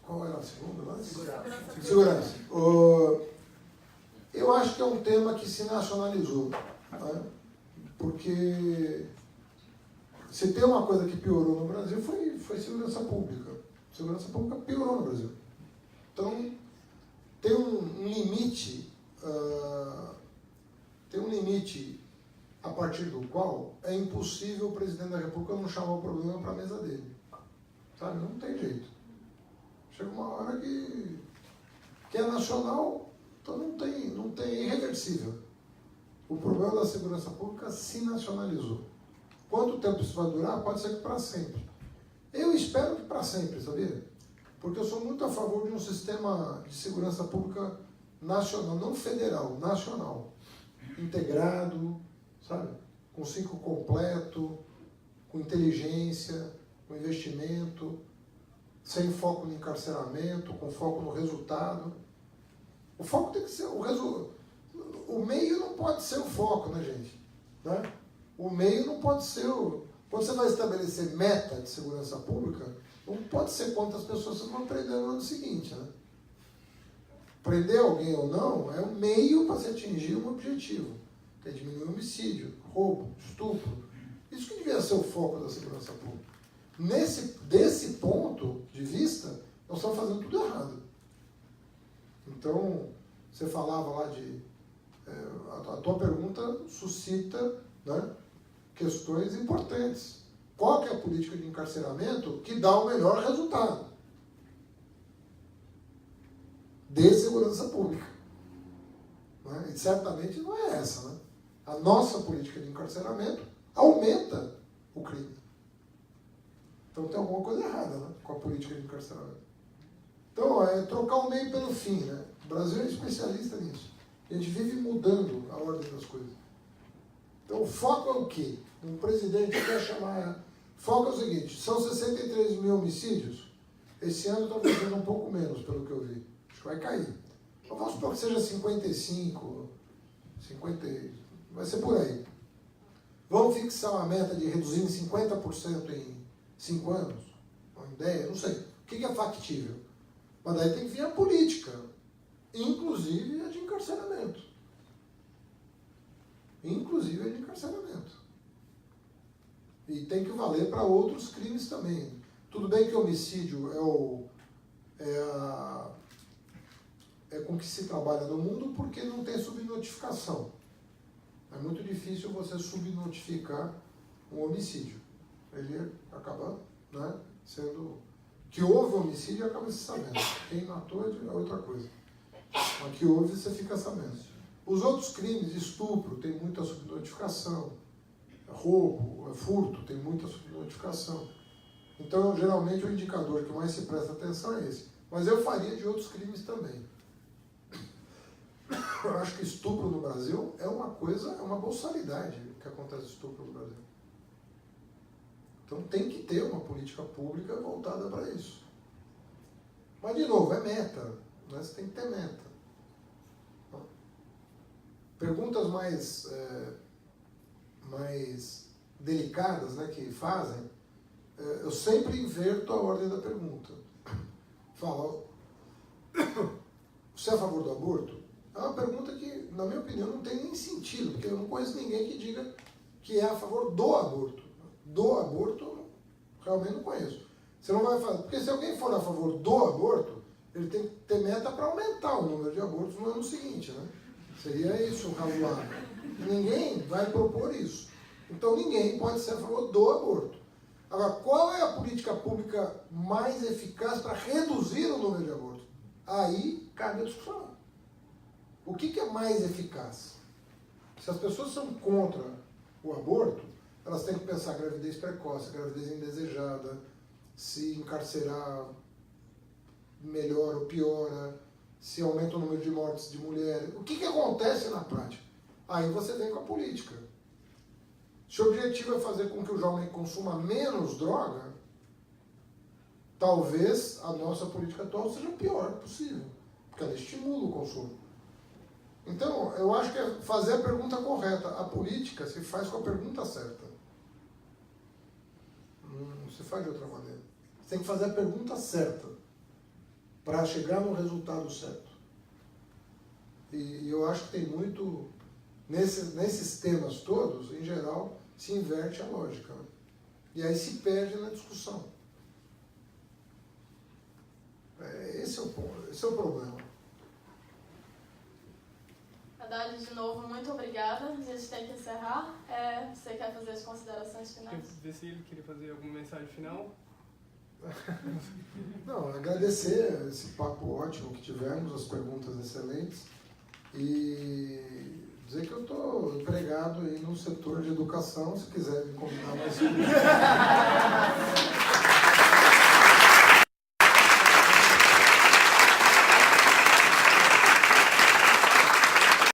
S2: Qual era a segunda? Segurança. Eu acho que é um tema que se nacionalizou, né? Porque se tem uma coisa que piorou no Brasil foi segurança pública. Segurança pública piorou no Brasil. Então, tem um limite a partir do qual é impossível o presidente da República não chamar o problema para a mesa dele. Sabe? Não tem jeito. Chega uma hora que é nacional, então não tem, é irreversível. O problema da segurança pública se nacionalizou. Quanto tempo isso vai durar? Pode ser que para sempre. Eu espero que para sempre, sabia? Porque eu sou muito a favor de um sistema de segurança pública nacional, não federal, nacional. integrado, sabe? Com ciclo completo, com inteligência, com investimento, sem foco no encarceramento, com foco no resultado. O foco tem que ser o resultado. O meio não pode ser o foco, né, gente? Né? O meio não pode ser o... Quando você vai estabelecer meta de segurança pública, não pode ser quantas pessoas você vai prender no ano seguinte, né? Prender alguém ou não é um meio para se atingir um objetivo, que é diminuir o homicídio, roubo, estupro. Isso que devia ser o foco da segurança pública. Desse ponto de vista, nós estamos fazendo tudo errado. Então, você falava lá de... a tua pergunta suscita, né, questões importantes. Qual que é a política de encarceramento que dá o melhor resultado de segurança pública? Né? E certamente não é essa. Né? A nossa política de encarceramento aumenta o crime. Então tem alguma coisa errada, né, com a política de encarceramento. Então, é trocar o meio pelo fim. Né? O Brasil é especialista nisso. A gente vive mudando a ordem das coisas. Então, o foco é o quê? Um presidente quer chamar... Foco é o seguinte, são 63 mil homicídios. Esse ano está fazendo um pouco menos, pelo que eu vi. Acho que vai cair. Então, vamos supor que seja 55, 50... Vai ser por aí. Vamos fixar uma meta de reduzir em 50% em 5 anos? Uma ideia? Não sei. O que é factível? Mas daí tem que vir a política. Inclusive a de encarceramento. Inclusive a de encarceramento. E tem que valer para outros crimes também. Tudo bem que o homicídio é com que se trabalha no mundo porque não tem subnotificação. É muito difícil você subnotificar um homicídio. Ele acaba, né, sendo... Que houve homicídio acaba se sabendo. Quem matou é outra coisa. Mas que houve, você fica sabendo. Os outros crimes, estupro, tem muita subnotificação. Roubo, furto, tem muita subnotificação. Então, geralmente, o indicador que mais se presta atenção é esse. Mas eu faria de outros crimes também. Eu acho que estupro no Brasil é uma coisa, é uma boçalidade que acontece estupro no Brasil. Então, tem que ter uma política pública voltada para isso. Mas, de novo, é meta. Né? Você tem que ter meta. Perguntas mais delicadas, né, que fazem, eu sempre inverto a ordem da pergunta. Falo, você é a favor do aborto? É uma pergunta que, na minha opinião, não tem nem sentido, porque eu não conheço ninguém que diga que é a favor do aborto. Do aborto, realmente não conheço. Você não vai fazer, porque se alguém for a favor do aborto, ele tem que ter meta para aumentar o número de abortos no ano seguinte, né? Seria isso, razoável. Ninguém vai propor isso. Então ninguém pode ser a favor do aborto. Agora, qual é a política pública mais eficaz para reduzir o número de abortos? Aí cabe a discussão. O que é mais eficaz? Se as pessoas são contra o aborto, elas têm que pensar gravidez precoce, gravidez indesejada, se encarcerar melhora ou piora, se aumenta o número de mortes de mulheres. O que acontece na prática? Aí você vem com a política. Se o objetivo é fazer com que o jovem consuma menos droga, talvez a nossa política atual seja a pior possível, porque ela estimula o consumo. Então, eu acho que é fazer a pergunta correta. A política se faz com a pergunta certa. Não se faz de outra maneira. Você tem que fazer a pergunta certa para chegar no resultado certo. E eu acho que tem muito... Nesses temas todos, em geral, se inverte a lógica. Né? E aí se perde na discussão. Esse é o ponto, esse é o problema.
S3: Haddad, de novo, muito obrigada. A gente tem que encerrar. Você quer fazer as considerações finais?
S1: Ver se ele queria fazer alguma mensagem final.
S2: Não, agradecer esse papo ótimo que tivemos, as perguntas excelentes, e dizer que eu estou empregado aí no setor de educação, se quiser me convidar mais.